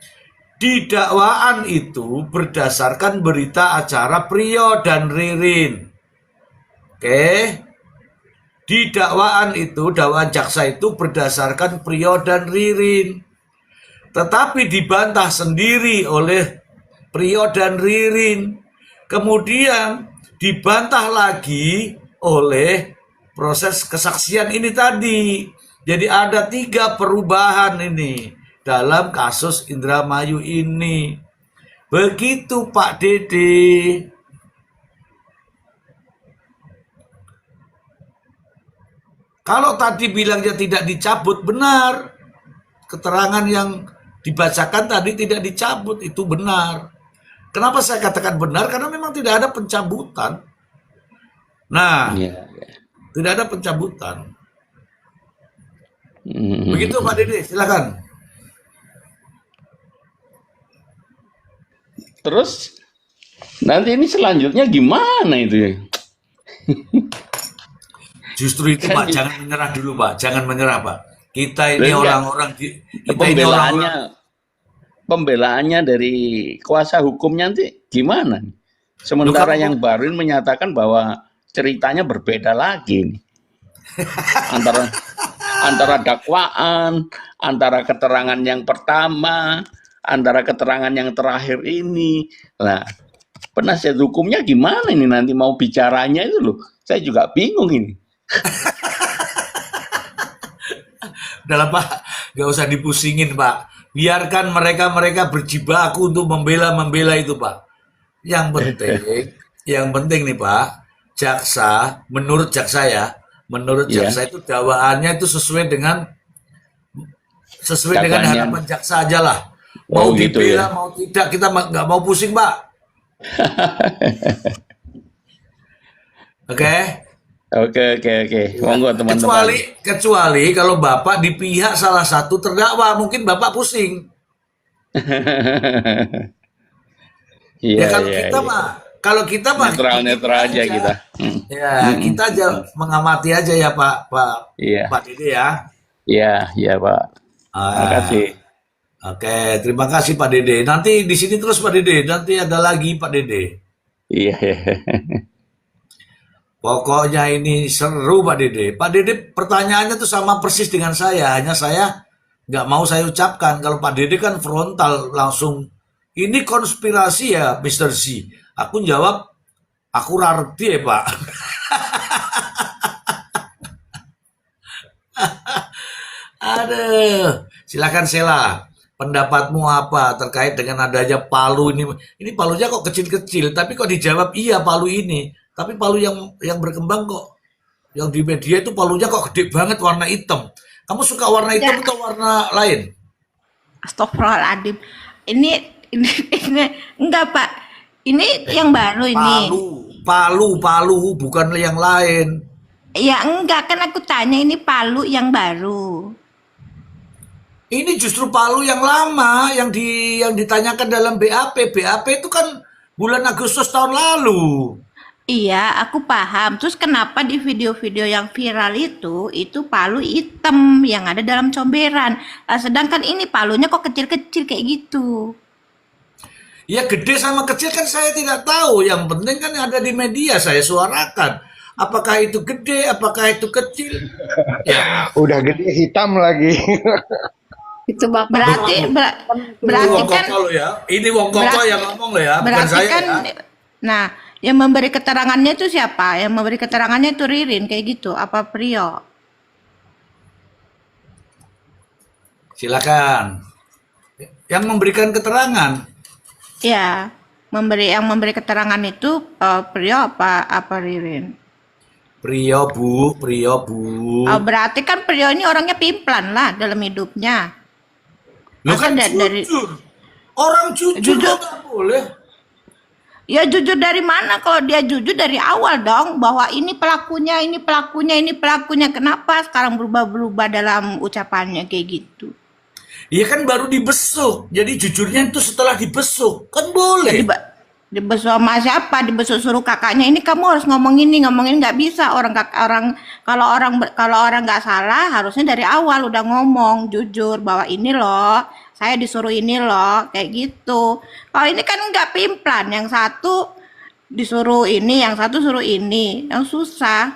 di dakwaan itu berdasarkan berita acara Priyo dan Ririn. Oke. Di dakwaan itu, dakwaan jaksa itu berdasarkan Priyo dan Ririn. Tetapi dibantah sendiri oleh Priyo dan Ririn. Kemudian dibantah lagi oleh proses kesaksian ini tadi. Jadi ada 3 perubahan ini dalam kasus Indramayu ini. Begitu Pak Dede. Kalau tadi bilangnya tidak dicabut, benar. Keterangan yang dibacakan tadi tidak dicabut, itu benar. Kenapa saya katakan benar? Karena memang tidak ada pencabutan. Nah, Iya. tidak ada pencabutan. Hmm. Begitu Pak Dede, silakan. Terus nanti ini selanjutnya gimana itu ya? Justru itu Kan Pak, jangan menyerah dulu Pak, jangan menyerah Pak. Kita ini enggak, orang-orang, kita ini orang-orang. pembelaannya dari kuasa hukumnya nanti gimana? Sementara Loh, yang baru ini menyatakan bahwa ceritanya berbeda lagi nih. Antara dakwaan, antara keterangan yang pertama, antara keterangan yang terakhir ini. Nah, penasihat hukumnya gimana ini nanti mau bicaranya itu loh. Saya juga bingung ini. Udahlah Pak, gak usah dipusingin Pak. Biarkan mereka berjibaku untuk membela itu Pak. Yang penting nih Pak, menurut jaksa Ya, itu dakwaannya itu sesuai dengan dakwaan yang harapan jaksa aja lah. Mau gitu dibela ya. mau tidak kita nggak mau pusing Pak. Oke. Oke. Monggo teman-teman. Kecuali kalau Bapak di pihak salah satu terdakwa, mungkin Bapak pusing. Iya, Ya iya, iya. kalau kita mah ini Netral-netral aja aja. kita. Ya, Mm-mm. kita aja mengamati aja ya Iya, Pak Dede ya. iya, iya, Pak. Makasih. Ah, oke, terima kasih Pak Dede. Nanti di sini terus Pak Dede. Nanti ada lagi Pak Dede. Iya, iya. Pokoknya ini seru Pak Dede. Pak Dede pertanyaannya tuh sama persis dengan saya. Hanya saya nggak mau saya ucapkan. Kalau Pak Dede kan frontal langsung. Ini konspirasi ya Mister Z. Aku jawab, aku rarti ya Pak. Aduh, silakan Sela. Pendapatmu apa terkait dengan adanya Palu ini? Ini Palunya kok kecil-kecil, tapi kok dijawab iya Palu ini. Tapi Palu yang berkembang kok, yang di media itu Palunya kok gede banget warna hitam. Kamu suka warna hitam Ya, atau warna lain? astagfirullahaladzim. Ini, ini, enggak Pak. Ini yang baru ini. Palu, Palu, bukan yang lain. Ya enggak, kan aku tanya ini Palu yang baru. Ini justru Palu yang lama, yang ditanyakan dalam BAP. BAP itu kan bulan Agustus tahun lalu. Iya, aku paham. Terus kenapa di video-video yang viral itu palu hitam yang ada dalam comberan. Nah, sedangkan ini palunya kok kecil-kecil kayak gitu. Ya gede sama kecil kan saya tidak tahu. Yang penting kan ada di media saya suarakan. Apakah itu gede, apakah itu kecil? Ya, Udah gede hitam lagi. Itu Bapak Berarti salah. ber- ini berarti Wong kan Koko lo ya. Ini Wong Koko berarti yang ngomong lo ya, bukan berarti saya kan ya. nah, yang memberi keterangannya itu siapa? Yang memberi keterangannya itu Ririn kayak gitu apa Prio? Silakan. Yang memberikan keterangan. Iya, yang memberi keterangan itu Prio apa Ririn? Prio Bu. Oh, berarti kan Prio ini orangnya pimplan lah dalam hidupnya. Lo Masa kan dari jujur. Orang jujur jujur, kok nggak boleh. ya jujur dari mana? Kalau dia jujur dari awal dong bahwa ini pelakunya, ini pelakunya, ini pelakunya. Kenapa sekarang berubah-berubah dalam ucapannya kayak gitu? Iya kan baru dibesuk. Jadi jujurnya itu setelah dibesuk. Kan Ya boleh. dibesuk sama siapa? Dibesuk suruh kakaknya. Ini kamu harus ngomong ini nggak bisa. Kalau orang nggak salah harusnya dari awal udah ngomong jujur bahwa ini loh saya disuruh ini loh kayak gitu. Kalau ini kan nggak pimplan. Yang satu disuruh ini, yang satu suruh ini. Yang susah.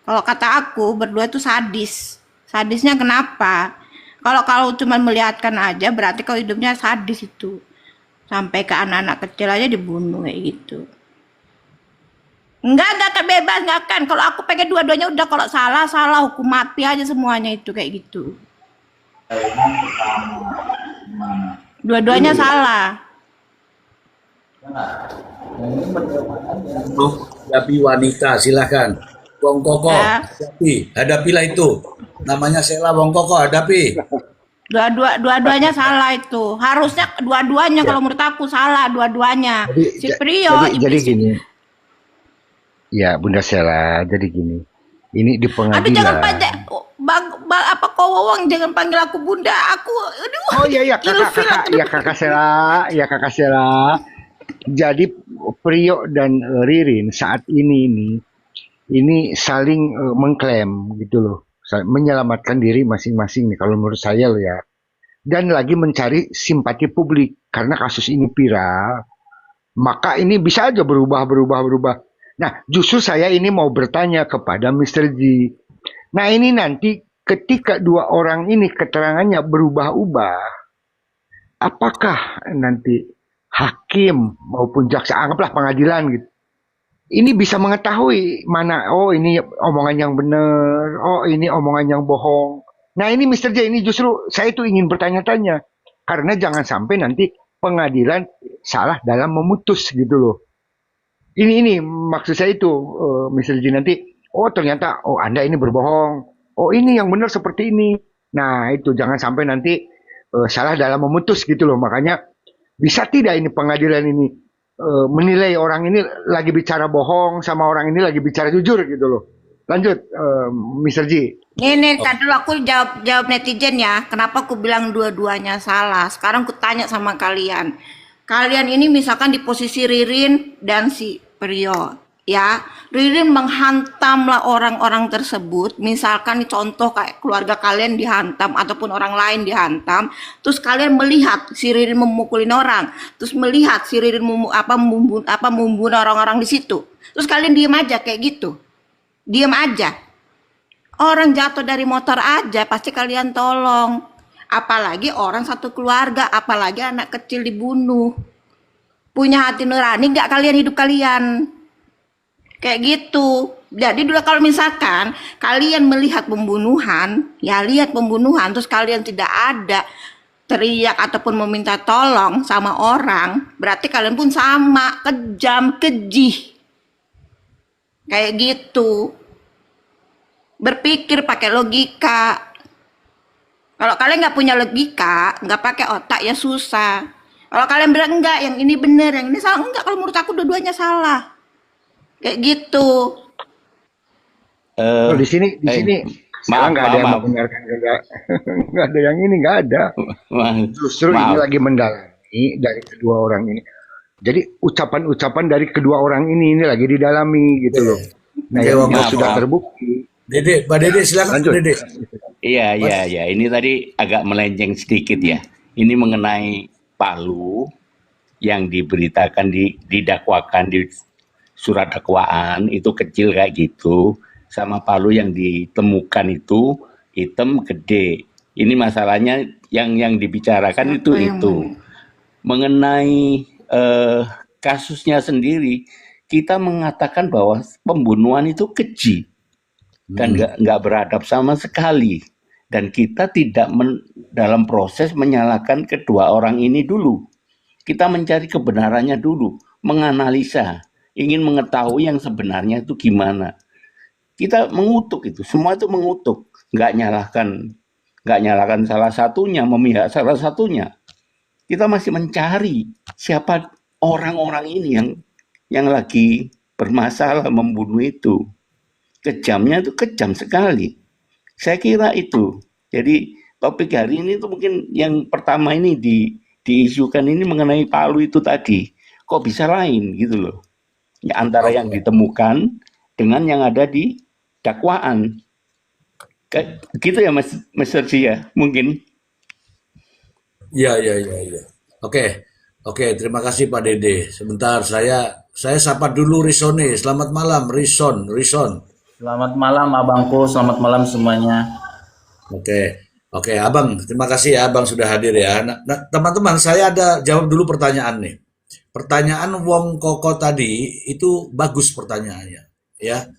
Kalau kata aku berdua itu sadis. Sadisnya kenapa? Kalau cuma melihatkan aja berarti kalau hidupnya sadis itu. Sampai ke anak-anak kecil aja dibunuh kayak gitu. Enggak akan bebas, enggak akan. Kalau aku pengen dua-duanya udah kalau salah, salah hukum mati aja semuanya itu kayak gitu. Dua-duanya salah. Oh, hadapi wanita, silakan. Wong Koko, Ya. hadapilah itu. Namanya Sela Wong Koko, hadapi. Dua-duanya salah itu. Harusnya dua-duanya kalau menurut aku salah dua-duanya. Jadi, Si ja- Prio jadi iblis. gini, ya Bunda Sela, jadi gini. Ini di Aduh jangan pengadilan. pajak apa kau Wawang jangan panggil aku Bunda. Aku Oh aduh iya ya kakak ilfil kakak aku. ya kakak Sela, ya kakak Sela. Jadi Prio dan Ririn saat ini saling mengklaim gitu loh, menyelamatkan diri masing-masing nih kalau menurut saya loh ya. Dan lagi mencari simpati publik karena kasus ini viral, maka ini bisa aja berubah. Nah, justru saya ini mau bertanya kepada Mister G. Nah, ini nanti ketika dua orang ini keterangannya berubah-ubah, apakah nanti hakim maupun jaksa, anggaplah pengadilan gitu, ini bisa mengetahui mana, oh ini omongan yang benar, oh ini omongan yang bohong. Nah ini Mister J, ini justru saya itu ingin bertanya-tanya. Karena jangan sampai nanti pengadilan salah dalam memutus gitu loh. Ini maksud saya itu, Mister J nanti, oh ternyata, oh Anda ini berbohong. Oh ini yang benar seperti ini. Nah itu jangan sampai nanti salah dalam memutus gitu loh. Makanya bisa tidak ini pengadilan ini menilai orang ini lagi bicara bohong sama orang ini lagi bicara jujur gitu loh. Lanjut, Mr. Ji. Nih, kan dulu aku jawab netizen ya. Kenapa aku bilang dua-duanya salah? Sekarang aku tanya sama kalian. Kalian ini misalkan di posisi Ririn dan si Priyo, ya. Ririn menghantamlah orang-orang tersebut. Misalkan contoh kayak keluarga kalian dihantam ataupun orang lain dihantam, terus kalian melihat si Ririn memukulin orang, terus melihat si Ririn membunuh orang-orang di situ. Terus kalian diem aja kayak gitu. Diem aja. Orang jatuh dari motor aja pasti kalian tolong. Apalagi orang satu keluarga, apalagi anak kecil dibunuh. Punya hati nurani nggak kalian hidup kalian? Kayak gitu. Jadi dulu kalau misalkan kalian melihat pembunuhan, ya lihat pembunuhan terus kalian tidak ada teriak ataupun meminta tolong sama orang, berarti kalian pun sama, kejam, keji. Kayak gitu. Berpikir pakai logika. Kalau kalian nggak punya logika, nggak pakai otak ya susah. Kalau kalian bilang enggak, yang ini benar, yang ini salah, enggak. Kalau menurut aku dua-duanya salah. Kayak gitu. Oh, di sini sekarang nggak ada yang membenarkan, nggak ada yang ini, nggak ada. Justru ini lagi mendalami dari kedua orang ini. Jadi ucapan-ucapan dari kedua orang ini lagi didalami gitu loh. Nah, yang sudah terbukti. Dede, Pak Dede silakan Dede. Iya. Ini tadi agak melenceng sedikit ya. Ini mengenai Palu yang diberitakan didakwakan di surat dakwaan itu kecil kayak gitu, sama Palu yang ditemukan itu hitam gede. Ini masalahnya yang dibicarakan itu. Mengenai kasusnya sendiri, kita mengatakan bahwa pembunuhan itu keji dan nggak beradab sama sekali, dan kita tidak dalam proses menyalahkan kedua orang ini dulu. Kita mencari kebenarannya dulu, menganalisa, ingin mengetahui yang sebenarnya itu gimana. Kita mengutuk itu, semua itu mengutuk, nggak nyalahkan salah satunya, memihak salah satunya. Kita masih mencari siapa orang-orang ini yang lagi bermasalah membunuh itu. Kejamnya itu kejam sekali. Saya kira itu. Jadi topik hari ini itu mungkin yang pertama ini diisukan ini mengenai Palu itu tadi. Kok bisa lain gitu loh. Ya, antara yang ditemukan dengan yang ada di dakwaan. Gitu ya Mas Sergi ya mungkin. Ya. Oke, terima kasih Pak Dede. Sebentar saya sapa dulu Risone. Selamat malam Rison. Selamat malam abangku, selamat malam semuanya. Oke, Abang, terima kasih ya Abang sudah hadir ya. Nah, teman-teman, saya ada jawab dulu pertanyaan nih. Pertanyaan Wong Koko tadi itu bagus pertanyaannya, ya.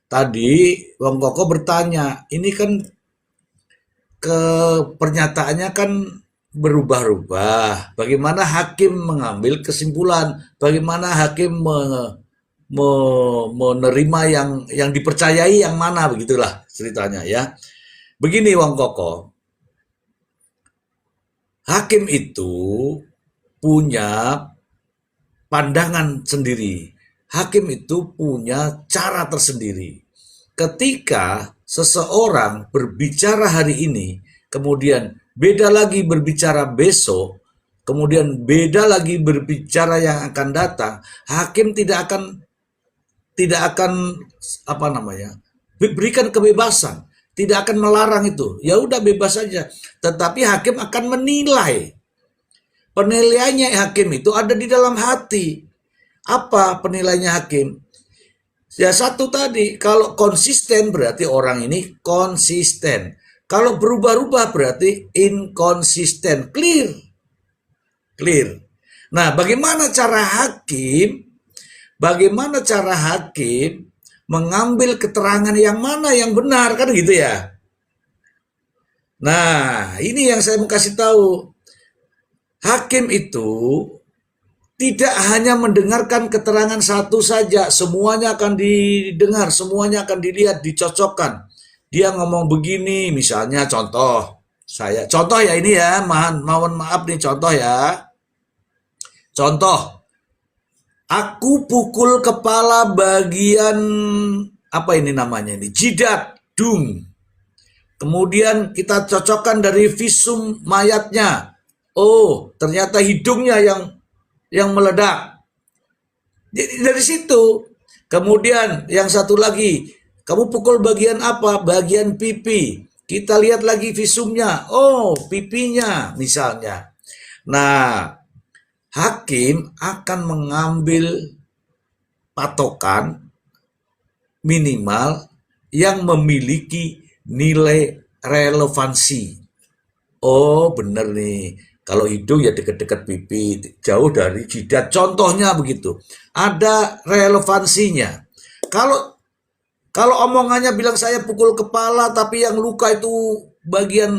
Tadi Wong Koko bertanya, ini kan pernyataannya kan berubah-ubah. Bagaimana hakim mengambil kesimpulan? Bagaimana hakim menerima yang dipercayai yang mana, begitulah ceritanya ya. Begini Wong Koko, hakim itu punya pandangan sendiri, hakim itu punya cara tersendiri. Ketika seseorang berbicara hari ini, kemudian beda lagi berbicara besok, kemudian beda lagi berbicara yang akan datang, hakim tidak akan berikan kebebasan, tidak akan melarang itu. Ya udah bebas saja. Tetapi hakim akan menilai. Penilaiannya hakim itu ada di dalam hati. Apa penilaiannya hakim? Ya satu tadi, kalau konsisten berarti orang ini konsisten. Kalau berubah-ubah berarti inkonsisten. Clear. Nah, bagaimana cara hakim mengambil keterangan yang mana yang benar, kan gitu ya. Nah, ini yang saya mau kasih tahu. Hakim itu tidak hanya mendengarkan keterangan satu saja, semuanya akan didengar, semuanya akan dilihat, dicocokkan. Dia ngomong begini, misalnya contoh ya ini ya, mohon maaf nih contoh ya. Contoh, aku pukul kepala bagian apa ini namanya ini? Jidat, dung. Kemudian kita cocokkan dari visum mayatnya. Oh, ternyata hidungnya yang meledak. Jadi dari situ. Kemudian yang satu lagi, kamu pukul bagian apa? Bagian pipi. Kita lihat lagi visumnya. Oh, pipinya misalnya. Nah, hakim akan mengambil patokan minimal yang memiliki nilai relevansi. Oh, benar nih. Kalau hidung ya dekat-dekat pipi, jauh dari jidat. Contohnya begitu. Ada relevansinya. Kalau omongannya bilang saya pukul kepala tapi yang luka itu bagian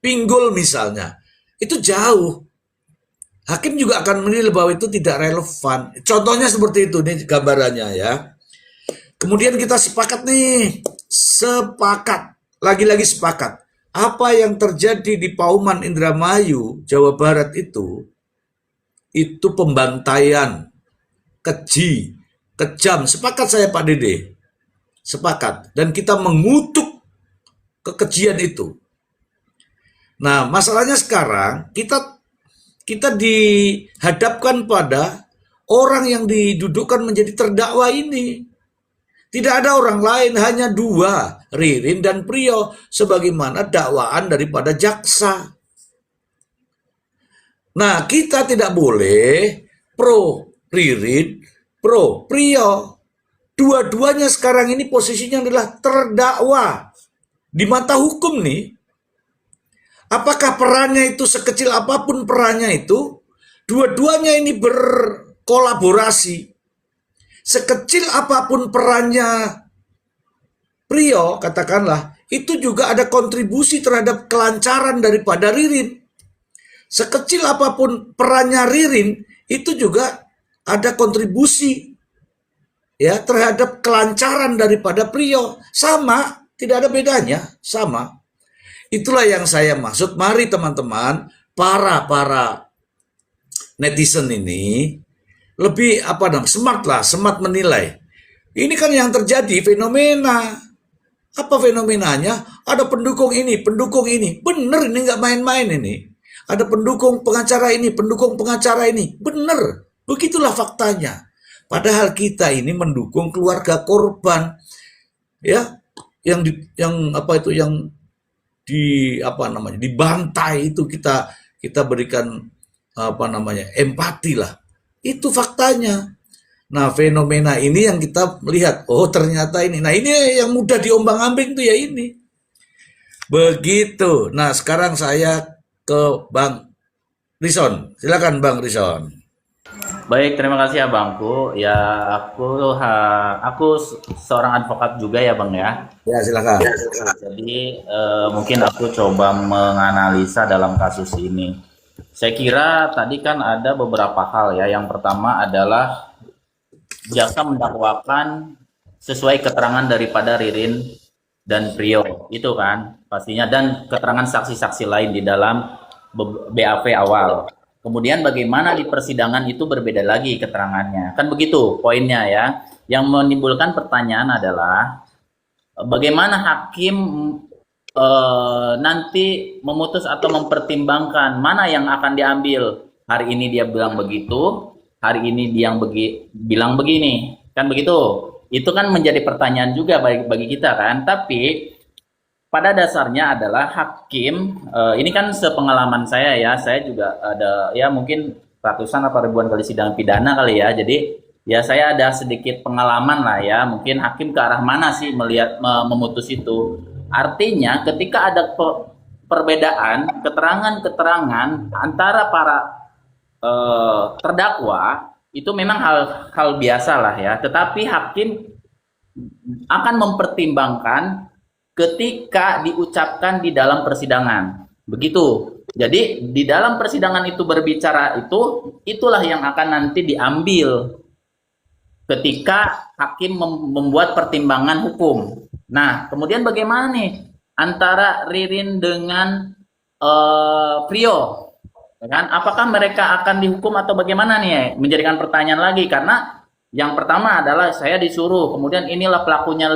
pinggul misalnya, itu jauh. Hakim juga akan menilai bahwa itu tidak relevan. Contohnya seperti itu nih gambarannya ya. Kemudian kita sepakat nih, lagi-lagi sepakat. Apa yang terjadi di Pauman Indramayu, Jawa Barat itu pembantaian, keji, kejam. Sepakat saya Pak Dede. Sepakat. Dan kita mengutuk kekejian itu. Nah, masalahnya sekarang kita dihadapkan pada orang yang didudukkan menjadi terdakwa ini. Tidak ada orang lain, hanya dua, Ririn dan Priyo, sebagaimana dakwaan daripada jaksa. Nah, kita tidak boleh pro Ririn, pro Priyo. Dua-duanya sekarang ini posisinya adalah terdakwa. Di mata hukum nih, apakah perannya itu sekecil apapun perannya itu, dua-duanya ini berkolaborasi. Sekecil apapun perannya Priyo, katakanlah, itu juga ada kontribusi terhadap kelancaran daripada Ririn. Sekecil apapun perannya Ririn, itu juga ada kontribusi ya terhadap kelancaran daripada Priyo. Sama, tidak ada bedanya, sama. Itulah yang saya maksud. Mari teman-teman, para netizen ini lebih smart menilai. Ini kan yang terjadi fenomena. Apa fenomenanya? Ada pendukung ini. Bener ini nggak main-main ini. Ada pendukung pengacara ini, Bener. Begitulah faktanya. Padahal kita ini mendukung keluarga korban, ya, yang dibantai itu kita berikan empati lah. Itu faktanya. Nah, fenomena ini yang kita melihat, oh ternyata ini. Nah, ini yang mudah diombang-ambing tuh ya ini. Begitu. Nah, sekarang saya ke Bang Rison. Silakan Bang Rison. Baik, terima kasih Abangku. Ya, aku seorang advokat juga ya Bang ya. Ya, silakan. Jadi mungkin aku coba menganalisa dalam kasus ini. Saya kira tadi kan ada beberapa hal ya. Yang pertama adalah jaksa mendakwakan sesuai keterangan daripada Ririn dan Priyo, itu kan pastinya, dan keterangan saksi-saksi lain di dalam BAP awal. Kemudian bagaimana di persidangan itu berbeda lagi keterangannya. Kan begitu poinnya ya. Yang menimbulkan pertanyaan adalah bagaimana hakim nanti memutus atau mempertimbangkan mana yang akan diambil. Hari ini dia bilang begitu, hari ini dia bilang begini. Kan begitu. Itu kan menjadi pertanyaan juga bagi kita kan. Tapi pada dasarnya adalah hakim, ini kan sepengalaman saya ya, saya juga ada ya mungkin ratusan atau ribuan kali sidang pidana kali ya, jadi ya saya ada sedikit pengalaman lah ya, mungkin hakim ke arah mana sih melihat memutus itu. Artinya ketika ada perbedaan keterangan-keterangan antara para terdakwa, itu memang hal biasa lah ya, tetapi hakim akan mempertimbangkan ketika diucapkan di dalam persidangan. Begitu. Jadi di dalam persidangan itu berbicara itulah yang akan nanti diambil ketika hakim membuat pertimbangan hukum. Nah, kemudian bagaimana nih antara Ririn dengan Priyo? Kan? Apakah mereka akan dihukum atau bagaimana nih? Menjadikan pertanyaan lagi karena Yang pertama adalah saya disuruh, kemudian inilah pelakunya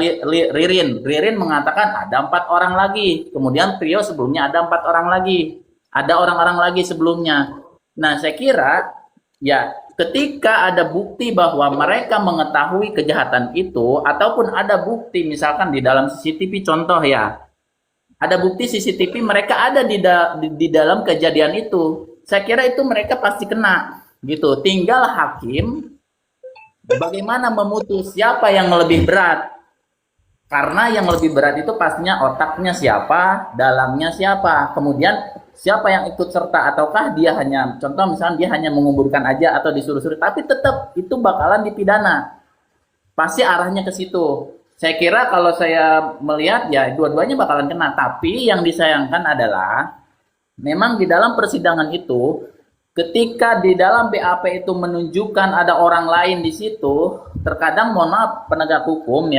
Ririn. Ririn mengatakan ada 4 orang lagi, kemudian Prio sebelumnya ada 4 orang lagi, ada orang-orang lagi sebelumnya. Nah, saya kira ya ketika ada bukti bahwa mereka mengetahui kejahatan itu, ataupun ada bukti misalkan di dalam CCTV contoh ya, ada bukti CCTV mereka ada di dalam kejadian itu, saya kira itu mereka pasti kena gitu. Tinggal hakim bagaimana memutus siapa yang lebih berat. Karena yang lebih berat itu pastinya otaknya siapa, dalangnya siapa, kemudian siapa yang ikut serta, ataukah dia hanya, contoh misalnya dia hanya menguburkan aja atau disuruh-suruh, tapi tetap itu bakalan dipidana. Pasti arahnya ke situ. Saya kira kalau saya melihat ya dua-duanya bakalan kena, tapi yang disayangkan adalah memang di dalam persidangan itu ketika di dalam BAP itu menunjukkan ada orang lain di situ, terkadang mohon maaf penegak hukum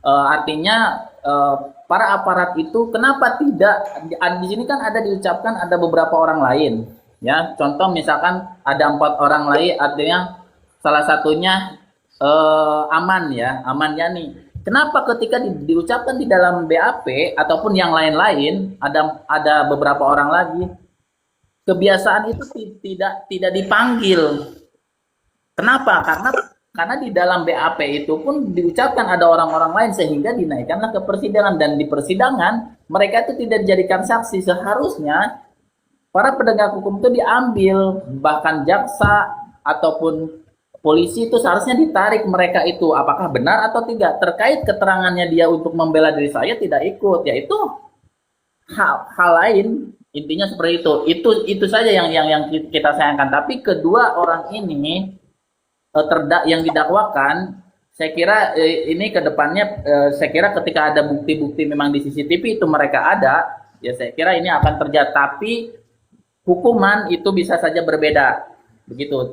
artinya para aparat itu kenapa tidak di sini kan ada diucapkan ada beberapa orang lain ya, contoh misalkan ada 4 orang lain, artinya salah satunya Aman Yani. Kenapa ketika diucapkan di dalam BAP ataupun yang lain-lain ada beberapa orang lagi, kebiasaan itu tidak dipanggil. Kenapa? Karena di dalam BAP itu pun diucapkan ada orang-orang lain sehingga dinaikkanlah ke persidangan, dan di persidangan mereka itu tidak dijadikan saksi. Seharusnya para penegak hukum itu diambil, bahkan jaksa ataupun polisi itu seharusnya ditarik mereka itu apakah benar atau tidak terkait keterangannya dia untuk membela diri saya tidak ikut, yaitu hal lain. Intinya seperti itu saja yang kita sayangkan. Tapi kedua orang ini yang didakwakan, saya kira ini kedepannya saya kira ketika ada bukti-bukti memang di CCTV itu mereka ada, ya saya kira ini akan terjadi. Tapi hukuman itu bisa saja berbeda, begitu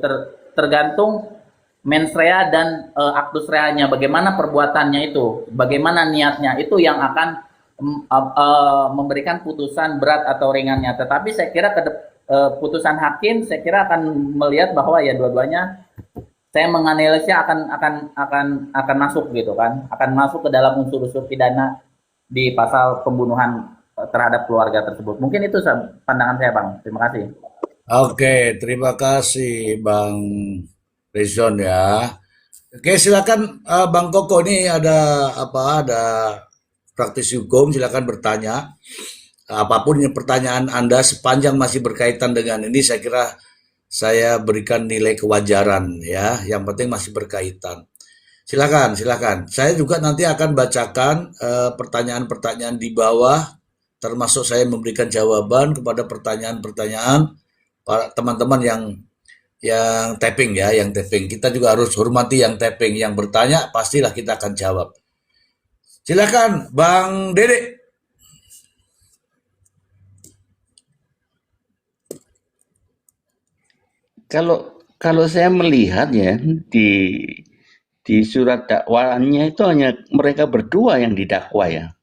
tergantung mens rea dan actus reanya, bagaimana perbuatannya itu, bagaimana niatnya, itu yang akan memberikan putusan berat atau ringannya. Tetapi saya kira putusan hakim saya kira akan melihat bahwa ya dua-duanya, saya menganalisnya akan masuk gitu kan, akan masuk ke dalam unsur-unsur pidana di pasal pembunuhan terhadap keluarga tersebut. Mungkin itu pandangan saya, Bang. Terima kasih. Oke, terima kasih Bang Rizon ya. Oke, silakan Bang Koko, ini ada praktisi hukum, silakan bertanya. Apapun yang pertanyaan Anda sepanjang masih berkaitan dengan ini, saya kira saya berikan nilai kewajaran ya. Yang penting masih berkaitan. Silakan. Saya juga nanti akan bacakan pertanyaan-pertanyaan di bawah, termasuk saya memberikan jawaban kepada pertanyaan-pertanyaan para teman-teman yang tapping ya, yang tapping. Kita juga harus hormati yang tapping, yang bertanya pastilah kita akan jawab. Silakan Bang Dede. Kalau saya melihat ya di surat dakwaannya itu hanya mereka berdua yang didakwa ya.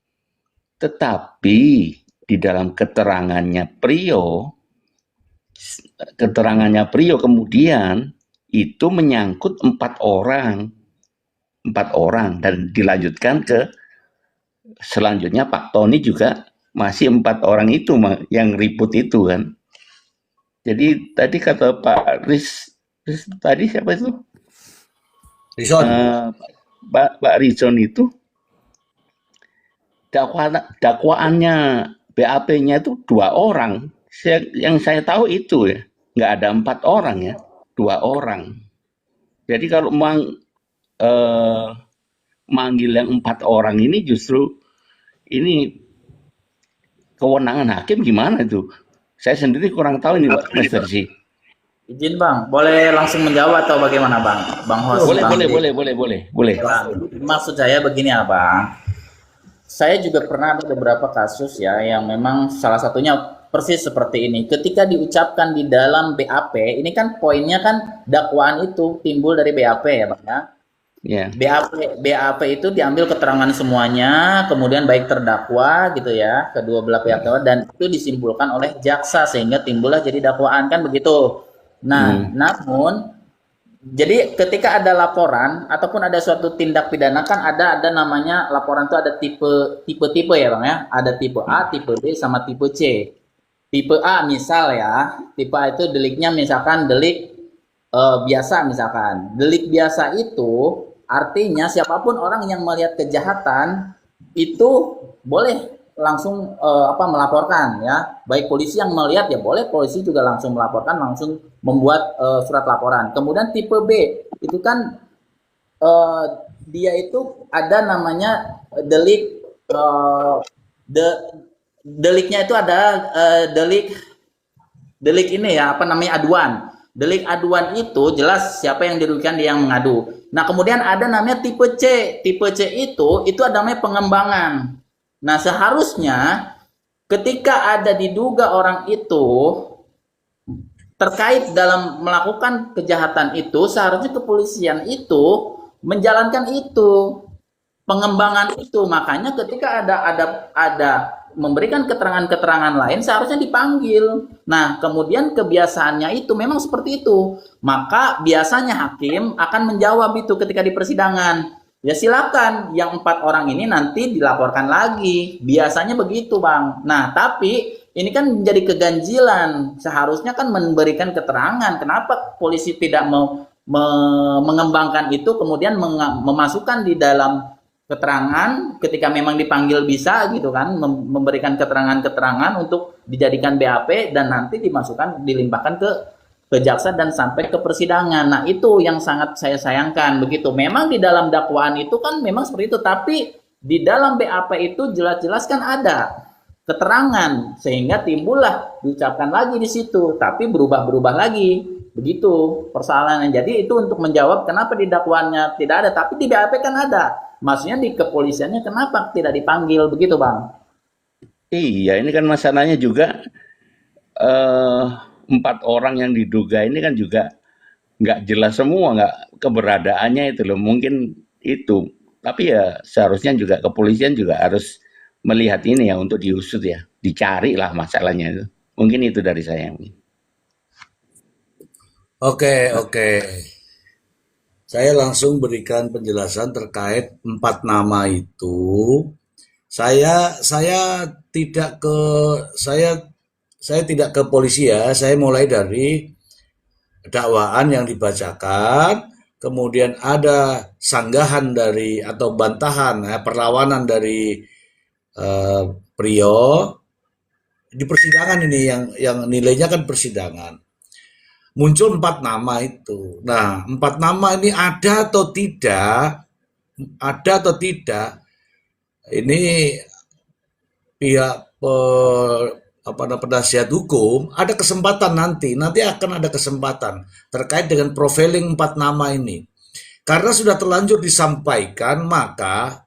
Tetapi di dalam keterangannya Prio kemudian itu menyangkut 4 orang dan dilanjutkan ke selanjutnya Pak Tony juga masih 4 orang itu yang ribut itu kan. Jadi tadi kata Pak tadi siapa itu? Rizon. Pak Rizon itu dakwaannya BAP-nya itu 2 orang. Yang saya tahu itu ya, nggak ada 4 orang ya, 2 orang. Jadi kalau manggil yang 4 orang ini justru ini kewenangan hakim gimana itu? Saya sendiri kurang tahu ini Pak Mas Versi. Izin Bang, boleh langsung menjawab atau bagaimana Bang? Bang Hos. Boleh. Maksud saya begini ya Bang. Saya juga pernah ada beberapa kasus ya yang memang salah satunya persis seperti ini. Ketika diucapkan di dalam BAP, ini kan poinnya kan dakwaan itu timbul dari BAP ya Bang ya. Yeah. BAP itu diambil keterangan semuanya, kemudian baik terdakwa gitu ya, kedua belah pihak terdakwa, dan itu disimpulkan oleh jaksa sehingga timbullah jadi dakwaan kan begitu. Nah, namun Jadi ketika ada laporan ataupun ada suatu tindak pidana kan ada namanya laporan itu ada tipe ya Bang ya. Ada tipe A, tipe B sama tipe C. Tipe A misal ya, tipe A itu deliknya misalkan delik biasa misalkan. Delik biasa itu artinya siapapun orang yang melihat kejahatan itu boleh langsung melaporkan ya. Baik polisi yang melihat ya boleh polisi juga langsung melaporkan, langsung membuat surat laporan. Kemudian tipe B itu kan dia itu ada namanya delik deliknya itu ada delik ini ya aduan. Delik aduan itu jelas siapa yang dirugikan dia yang mengadu. Nah, kemudian ada namanya tipe C. Tipe C itu ada namanya pengembangan. Nah, seharusnya ketika ada diduga orang itu terkait dalam melakukan kejahatan itu, seharusnya kepolisian itu menjalankan itu, pengembangan itu. Makanya ketika ada memberikan keterangan-keterangan lain, seharusnya dipanggil. Nah, kemudian kebiasaannya itu memang seperti itu. Maka biasanya hakim akan menjawab itu ketika di persidangan. Ya silakan, yang 4 orang ini nanti dilaporkan lagi. Biasanya begitu, Bang. Nah, tapi ini kan menjadi keganjilan. Seharusnya kan memberikan keterangan. Kenapa polisi tidak mau mengembangkan itu, kemudian memasukkan di dalam keterangan ketika memang dipanggil bisa gitu kan, memberikan keterangan-keterangan untuk dijadikan BAP dan nanti dilimpahkan ke jaksa dan sampai ke persidangan. Nah, itu yang sangat saya sayangkan begitu. Memang di dalam dakwaan itu kan memang seperti itu, tapi di dalam BAP itu jelas-jelas kan ada keterangan sehingga timbullah diucapkan lagi di situ, tapi berubah-berubah lagi. Begitu persoalannya. Jadi itu untuk menjawab kenapa di dakwaannya tidak ada, tapi di BAP kan ada. Maksudnya di kepolisiannya kenapa tidak dipanggil begitu, Bang? Iya, ini kan masalahnya juga 4 orang yang diduga ini kan juga nggak jelas semua, nggak keberadaannya itu loh. Mungkin itu, tapi ya seharusnya juga kepolisian juga harus melihat ini ya untuk diusut ya, dicari lah masalahnya itu. Mungkin itu dari saya. Oke. Saya langsung berikan penjelasan terkait 4 nama itu. Saya tidak ke saya tidak ke polisi ya. Saya mulai dari dakwaan yang dibacakan, kemudian ada sanggahan dari atau bantahan perlawanan dari Prio di persidangan ini yang nilainya kan persidangan. Muncul 4 nama itu. Nah, 4 nama ini ada atau tidak, ini pihak penasihat hukum ada kesempatan nanti akan ada kesempatan terkait dengan profiling 4 nama ini. Karena sudah terlanjur disampaikan, maka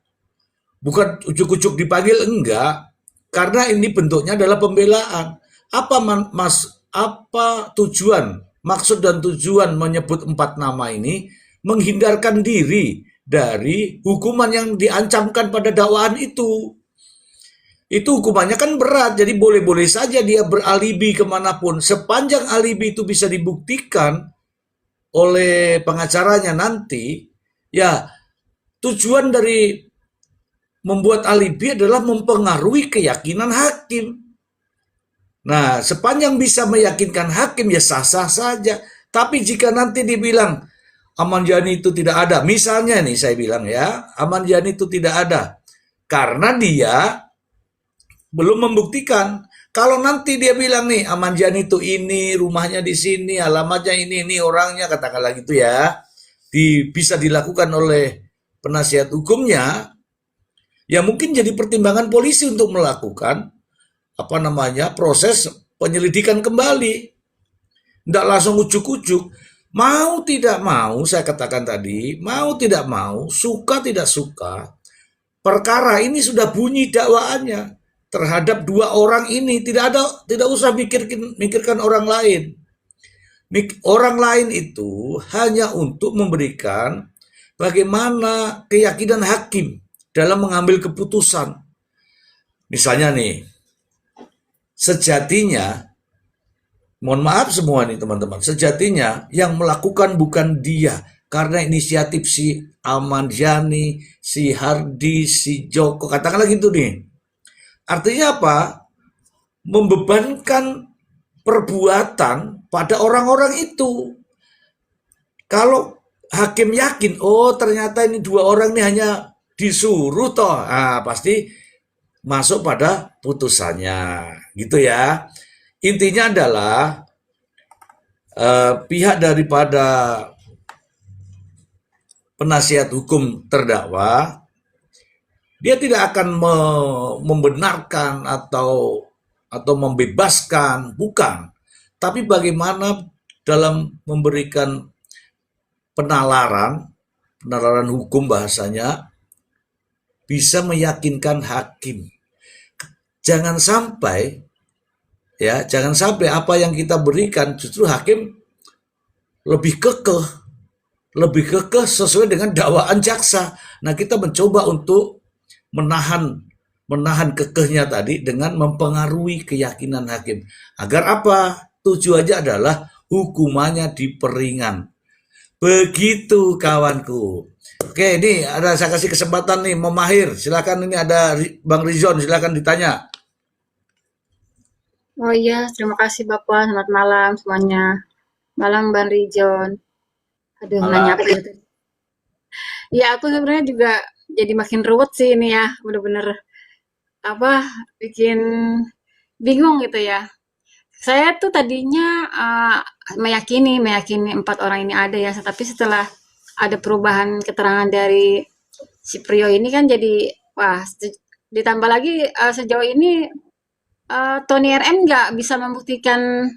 bukan ujuk-ujuk dipanggil, enggak, karena ini bentuknya adalah pembelaan. Apa tujuan, maksud dan tujuan menyebut 4 nama ini? Menghindarkan diri dari hukuman yang diancamkan pada dakwaan itu. Itu hukumannya kan berat, jadi boleh-boleh saja dia beralibi kemanapun. Sepanjang alibi itu bisa dibuktikan oleh pengacaranya nanti, ya tujuan dari membuat alibi adalah mempengaruhi keyakinan hakim. Nah, sepanjang bisa meyakinkan hakim ya sah-sah saja. Tapi jika nanti dibilang Ahmad Yani itu tidak ada, misalnya nih saya bilang ya, Ahmad Yani itu tidak ada karena dia belum membuktikan. Kalau nanti dia bilang nih Ahmad Yani itu ini, rumahnya di sini, alamatnya ini orangnya, katakanlah gitu ya, bisa dilakukan oleh penasihat hukumnya, ya mungkin jadi pertimbangan polisi untuk melakukan proses penyelidikan kembali. Tidak langsung ujuk-ujuk. Mau tidak mau, saya katakan tadi, mau tidak mau, suka tidak suka, perkara ini sudah bunyi dakwaannya terhadap 2 orang ini. Tidak usah mikirkan orang lain. Orang lain itu hanya untuk memberikan bagaimana keyakinan hakim dalam mengambil keputusan. Misalnya nih, sejatinya Mohon maaf semua nih teman-teman, sejatinya yang melakukan bukan dia, karena inisiatif si Ahmad Yani, si Hardi, si Joko, katakanlah gitu nih. Artinya apa? Membebankan perbuatan pada orang-orang itu. Kalau hakim yakin, oh ternyata ini dua orang ini hanya disuruh toh, pasti masuk pada putusannya, gitu ya. Intinya adalah pihak daripada penasihat hukum terdakwa, dia tidak akan membenarkan atau membebaskan, bukan. Tapi bagaimana dalam memberikan penalaran hukum bahasanya, bisa meyakinkan hakim. Jangan sampai apa yang kita berikan justru hakim lebih kekeh sesuai dengan dakwaan jaksa. Nah, kita mencoba untuk menahan kekehnya tadi dengan mempengaruhi keyakinan hakim. Agar apa? Tujuannya adalah hukumannya diperingan. Begitu kawanku. Oke, ini saya kasih kesempatan nih Memahir. Silakan, ini ada Bang Rizon, silakan ditanya. Oh iya, terima kasih Bapak. Selamat malam semuanya. Malam Bang Rijon. Aduh, nanya apa gitu. Ya, aku sebenarnya juga jadi makin ruwet sih ini ya. Bener-bener bikin bingung gitu ya. Saya tuh tadinya meyakini 4 orang ini ada ya, tapi setelah ada perubahan keterangan dari si Prio ini kan jadi wah, ditambah lagi sejauh ini Tony RM nggak bisa membuktikan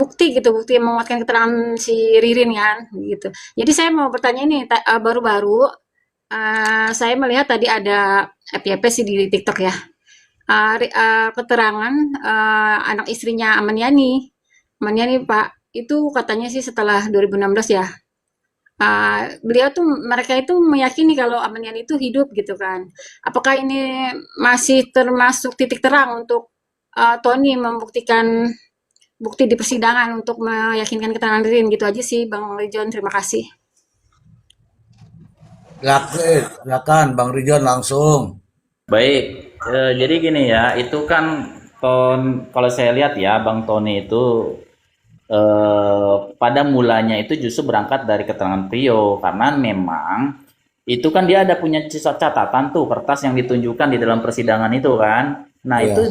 bukti yang menguatkan keterangan si Ririn kan gitu. Jadi saya mau bertanya ini baru-baru saya melihat tadi ada FYP sih di TikTok ya. Keterangan anak istrinya Amaniani Pak, itu katanya sih setelah 2016 ya. Mereka itu meyakini kalau Amaniani itu hidup gitu kan. Apakah ini masih termasuk titik terang untuk Tony membuktikan bukti di persidangan untuk meyakinkan keterangan Ririn? Gitu aja sih Bang Rijon, terima kasih. Silakan Bang Rizon langsung. Baik, jadi gini ya, itu kan kalau saya lihat ya, Bang Tony itu pada mulanya itu justru berangkat dari keterangan Prio, karena memang itu kan dia ada punya catatan tuh, kertas yang ditunjukkan di dalam persidangan itu kan. Nah, Iya. itu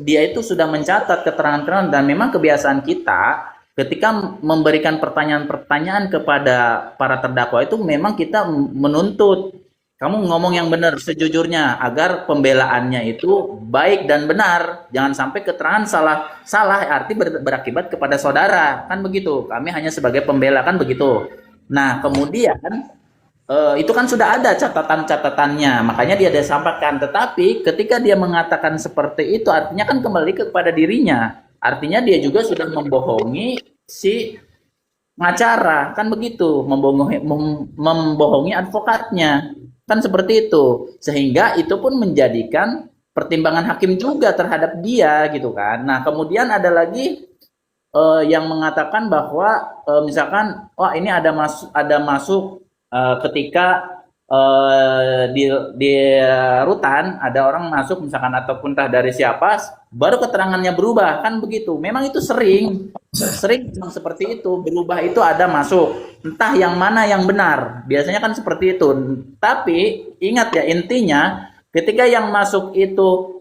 dia itu sudah mencatat keterangan-keterangan, dan memang kebiasaan kita ketika memberikan pertanyaan-pertanyaan kepada para terdakwa itu memang kita menuntut kamu ngomong yang benar sejujurnya agar pembelaannya itu baik dan benar. Jangan sampai keterangan salah arti berakibat kepada saudara. Kan begitu. Kami hanya sebagai pembela, kan begitu. Nah, kemudian itu kan sudah ada catatan-catatannya. Makanya dia sampaikan. Tetapi ketika dia mengatakan seperti itu, artinya kan kembali kepada dirinya. Artinya dia juga sudah membohongi si pengacara. Kan begitu. Membohongi advokatnya. Kan seperti itu, sehingga itu pun menjadikan pertimbangan hakim juga terhadap dia gitu kan. Nah, kemudian ada lagi yang mengatakan bahwa misalkan ini ada masuk ketika di rutan ada orang masuk misalkan ataupun entah dari siapa, baru keterangannya berubah, kan begitu. Memang itu sering seperti itu, berubah itu ada masuk, entah yang mana yang benar, biasanya kan seperti itu. Tapi ingat ya, intinya ketika yang masuk itu,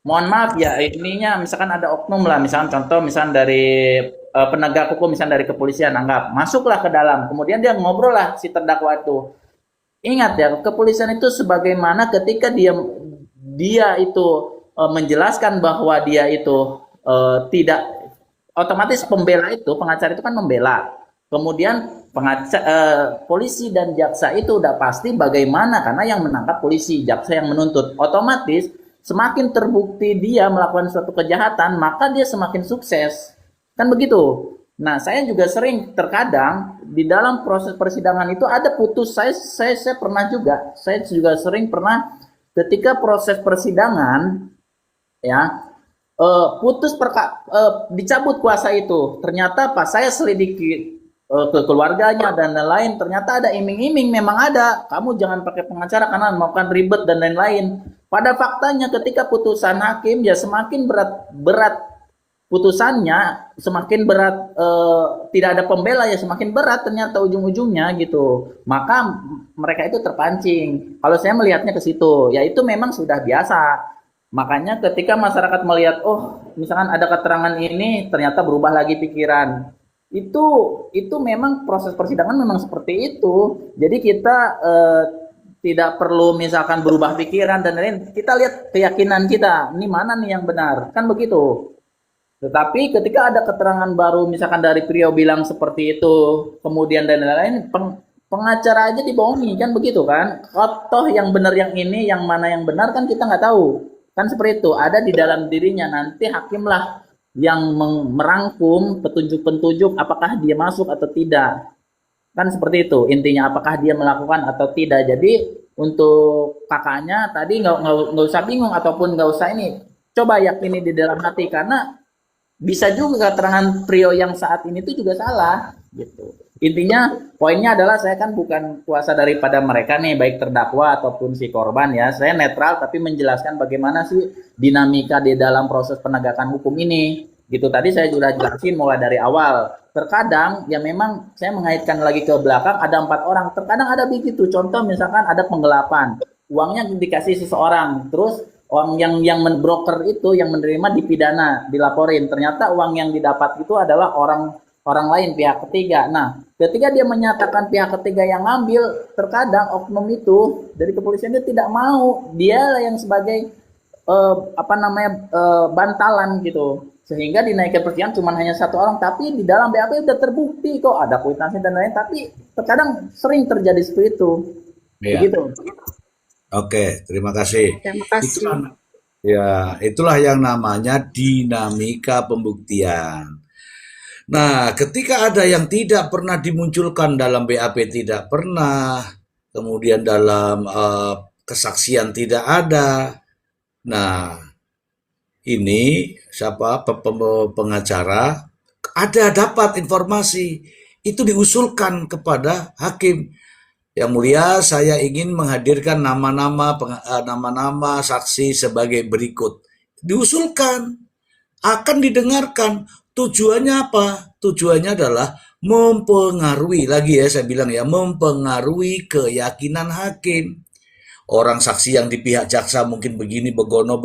mohon maaf ya, ininya misalkan ada oknum lah, misalkan contoh misalkan dari penegak hukum, misalkan dari kepolisian, anggap masuklah ke dalam, kemudian dia ngobrol lah si terdakwa itu. Ingat ya, kepolisian itu sebagaimana ketika dia itu menjelaskan bahwa dia itu tidak, otomatis pembela itu, pengacara itu kan membela. Kemudian polisi dan jaksa itu udah pasti bagaimana, karena yang menangkap polisi, jaksa yang menuntut. Otomatis semakin terbukti dia melakukan suatu kejahatan, maka dia semakin sukses. Kan begitu. Nah, saya juga sering terkadang di dalam proses persidangan itu ada putus. Saya pernah juga, saya juga sering pernah ketika proses persidangan ya, dicabut kuasa itu. Ternyata pas saya selidiki ke keluarganya dan lain-lain, ternyata ada iming-iming, memang ada. Kamu jangan pakai pengacara karena melakukan ribet dan lain-lain. Pada faktanya ketika putusan hakim ya semakin berat putusannya, semakin berat, tidak ada pembela ya semakin berat ternyata ujung-ujungnya gitu. Maka mereka itu terpancing. Kalau saya melihatnya ke situ, ya itu memang sudah biasa. Makanya ketika masyarakat melihat, oh misalkan ada keterangan ini, ternyata berubah lagi pikiran. Itu memang proses persidangan memang seperti itu. Jadi kita tidak perlu misalkan berubah pikiran dan lain-lain. Kita lihat keyakinan kita, ini mana nih yang benar, kan begitu. Tetapi ketika ada keterangan baru, misalkan dari Priyo bilang seperti itu, kemudian dan lain-lain, pengacara aja dibohongi, kan begitu kan? Toh yang benar yang ini, yang mana yang benar kan kita nggak tahu. Kan seperti itu, ada di dalam dirinya. Nanti hakimlah yang merangkum petunjuk-petunjuk apakah dia masuk atau tidak. Kan seperti itu, intinya apakah dia melakukan atau tidak. Jadi untuk kakaknya tadi nggak usah bingung ataupun nggak usah ini. Coba yakini di dalam hati, karena bisa juga keterangan Priyo yang saat ini itu juga salah gitu. Intinya poinnya adalah saya kan bukan kuasa daripada mereka nih, baik terdakwa ataupun si korban ya. Saya netral tapi menjelaskan bagaimana sih dinamika di dalam proses penegakan hukum ini. Gitu tadi saya sudah jelasin mulai dari awal. Terkadang ya memang saya mengaitkan lagi ke belakang ada 4 orang. Terkadang ada begitu. Contoh misalkan ada penggelapan. Uangnya dikasih seseorang, terus uang yang broker itu yang menerima dipidana, dilaporin. Ternyata uang yang didapat itu adalah orang lain, pihak ketiga. Nah, ketika dia menyatakan pihak ketiga yang ngambil, terkadang oknum itu dari kepolisian dia tidak mau, dia yang sebagai bantalan gitu, sehingga dinaikkan persidangan cuma hanya 1 orang, tapi di dalam BAP udah terbukti kok ada kuitansi dan lain-lain, tapi terkadang sering terjadi seperti itu. Iya. Begitu. Oke, terima kasih. Terima kasih. Itulah yang namanya dinamika pembuktian. Nah, ketika ada yang tidak pernah dimunculkan dalam BAP, tidak pernah, kemudian dalam kesaksian tidak ada. Nah, ini siapa pengacara dapat informasi itu diusulkan kepada hakim. Yang mulia, saya ingin menghadirkan nama-nama saksi sebagai berikut. Diusulkan, akan didengarkan. Tujuannya apa? Tujuannya adalah mempengaruhi, lagi ya saya bilang ya, mempengaruhi keyakinan hakim. Orang saksi yang di pihak jaksa mungkin begini begono,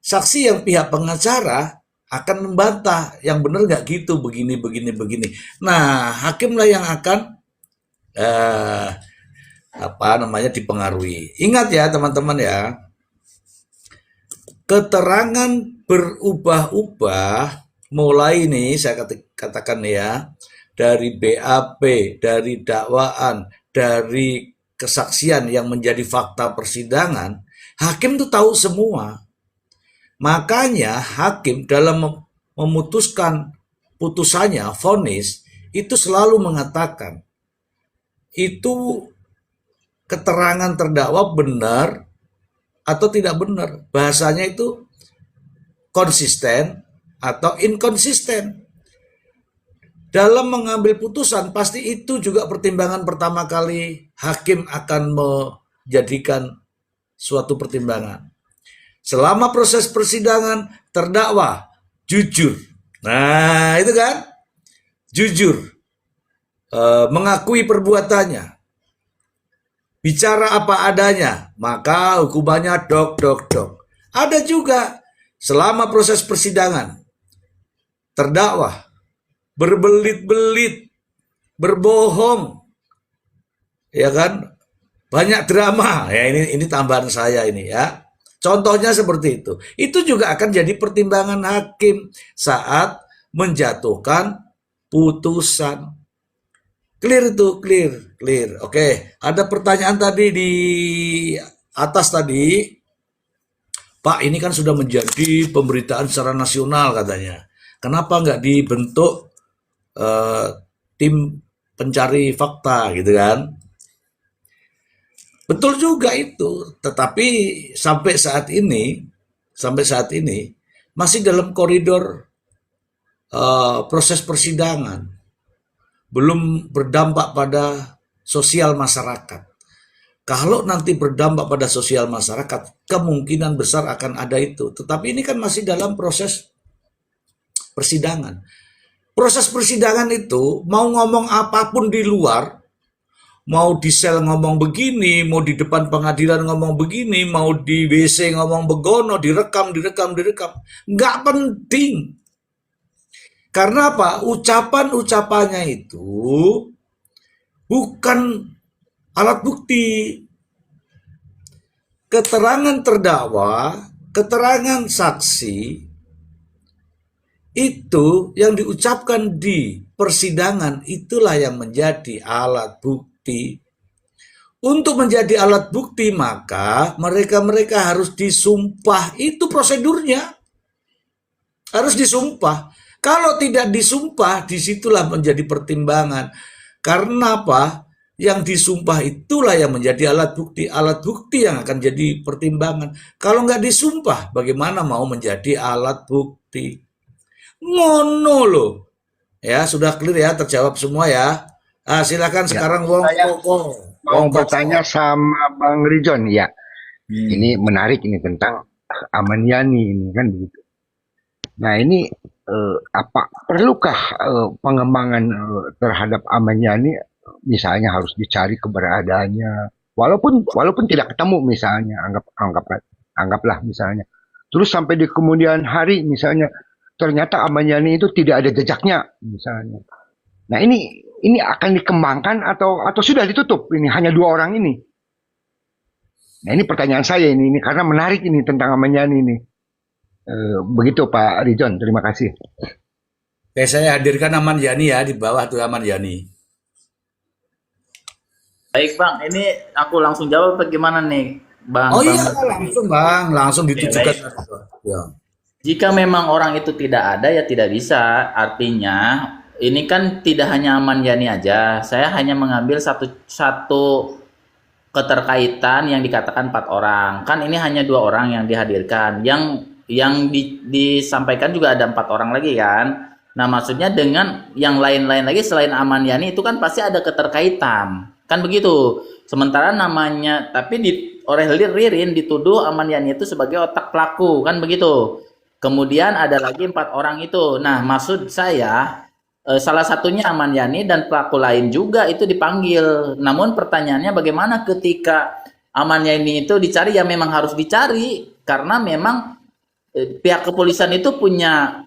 saksi yang pihak pengacara akan membantah, yang benar nggak gitu, begini. Nah, hakimlah yang akan dipengaruhi. Ingat ya teman-teman ya, keterangan berubah-ubah mulai nih saya katakan ya, dari BAP, dari dakwaan, dari kesaksian yang menjadi fakta persidangan, hakim tuh tahu semua. Makanya hakim dalam memutuskan putusannya, vonis, itu selalu mengatakan itu keterangan terdakwa benar atau tidak benar. Bahasanya itu konsisten atau inkonsisten. Dalam mengambil putusan, pasti itu juga pertimbangan pertama kali hakim akan menjadikan suatu pertimbangan. Selama proses persidangan, terdakwa jujur. Nah, itu kan? Jujur. Mengakui perbuatannya, bicara apa adanya, maka hukumannya dok. Ada juga selama proses persidangan, terdakwa berbelit-belit, berbohong, ya kan, banyak drama. Ya ini tambahan saya ini ya. Contohnya seperti itu. Itu juga akan jadi pertimbangan hakim saat menjatuhkan putusan. Clear itu, clear. Oke, ada pertanyaan tadi di atas tadi. Pak, ini kan sudah menjadi pemberitaan secara nasional katanya. Kenapa nggak dibentuk tim pencari fakta gitu kan? Betul juga itu. Tetapi sampai saat ini masih dalam koridor proses persidangan, belum berdampak pada sosial masyarakat. Kalau nanti berdampak pada sosial masyarakat, kemungkinan besar akan ada itu. Tetapi ini kan masih dalam proses persidangan. Proses persidangan itu mau ngomong apapun di luar, mau di sel ngomong begini, mau di depan pengadilan ngomong begini, mau di WC ngomong begono, direkam. Nggak penting. Karena apa? Ucapan-ucapannya itu bukan alat bukti. Keterangan terdakwa, keterangan saksi, itu yang diucapkan di persidangan, itulah yang menjadi alat bukti. Untuk menjadi alat bukti, maka mereka harus disumpah. Itu prosedurnya. Harus disumpah. Kalau tidak disumpah, disitulah menjadi pertimbangan. Karena apa? Yang disumpah itulah yang menjadi alat bukti. Alat bukti yang akan jadi pertimbangan. Kalau nggak disumpah, bagaimana mau menjadi alat bukti? Ngono loh. Ya, sudah clear ya, terjawab semua ya. Silakan sekarang Wong Mau bertanya sama Bang Rijon ya. Ini menarik ini tentang Ahmad Yani ini kan begitu. Nah ini apa perlukah pengembangan terhadap Ahmad Yani, misalnya harus dicari keberadaannya, walaupun tidak ketemu misalnya, anggaplah misalnya. Terus sampai di kemudian hari misalnya ternyata Ahmad Yani itu tidak ada jejaknya misalnya. Nah ini akan dikembangkan atau sudah ditutup, ini hanya 2 orang ini. Nah ini pertanyaan saya ini karena menarik ini tentang Ahmad Yani ini. Begitu Pak Rijon, terima kasih. Oke, saya hadirkan Ahmad Yani ya, di bawah tuh Ahmad Yani. Baik Bang, ini aku langsung jawab bagaimana nih Bang? Oh iya, langsung Bang, langsung ditujukan. Ya. Jika memang orang itu tidak ada, ya tidak bisa. Artinya ini kan tidak hanya Ahmad Yani aja. Saya hanya mengambil satu keterkaitan yang dikatakan 4 orang. Kan ini hanya 2 orang yang dihadirkan. Yang disampaikan juga ada 4 orang lagi kan. Nah maksudnya dengan yang lain-lain lagi selain Ahmad Yani itu kan pasti ada keterkaitan. Kan begitu. Sementara namanya, tapi oleh Ririn dituduh Ahmad Yani itu sebagai otak pelaku. Kan begitu. Kemudian ada lagi 4 orang itu. Nah maksud saya salah satunya Ahmad Yani dan pelaku lain juga itu dipanggil. Namun pertanyaannya bagaimana ketika Ahmad Yani itu dicari, ya memang harus dicari. Karena memang pihak kepolisian itu punya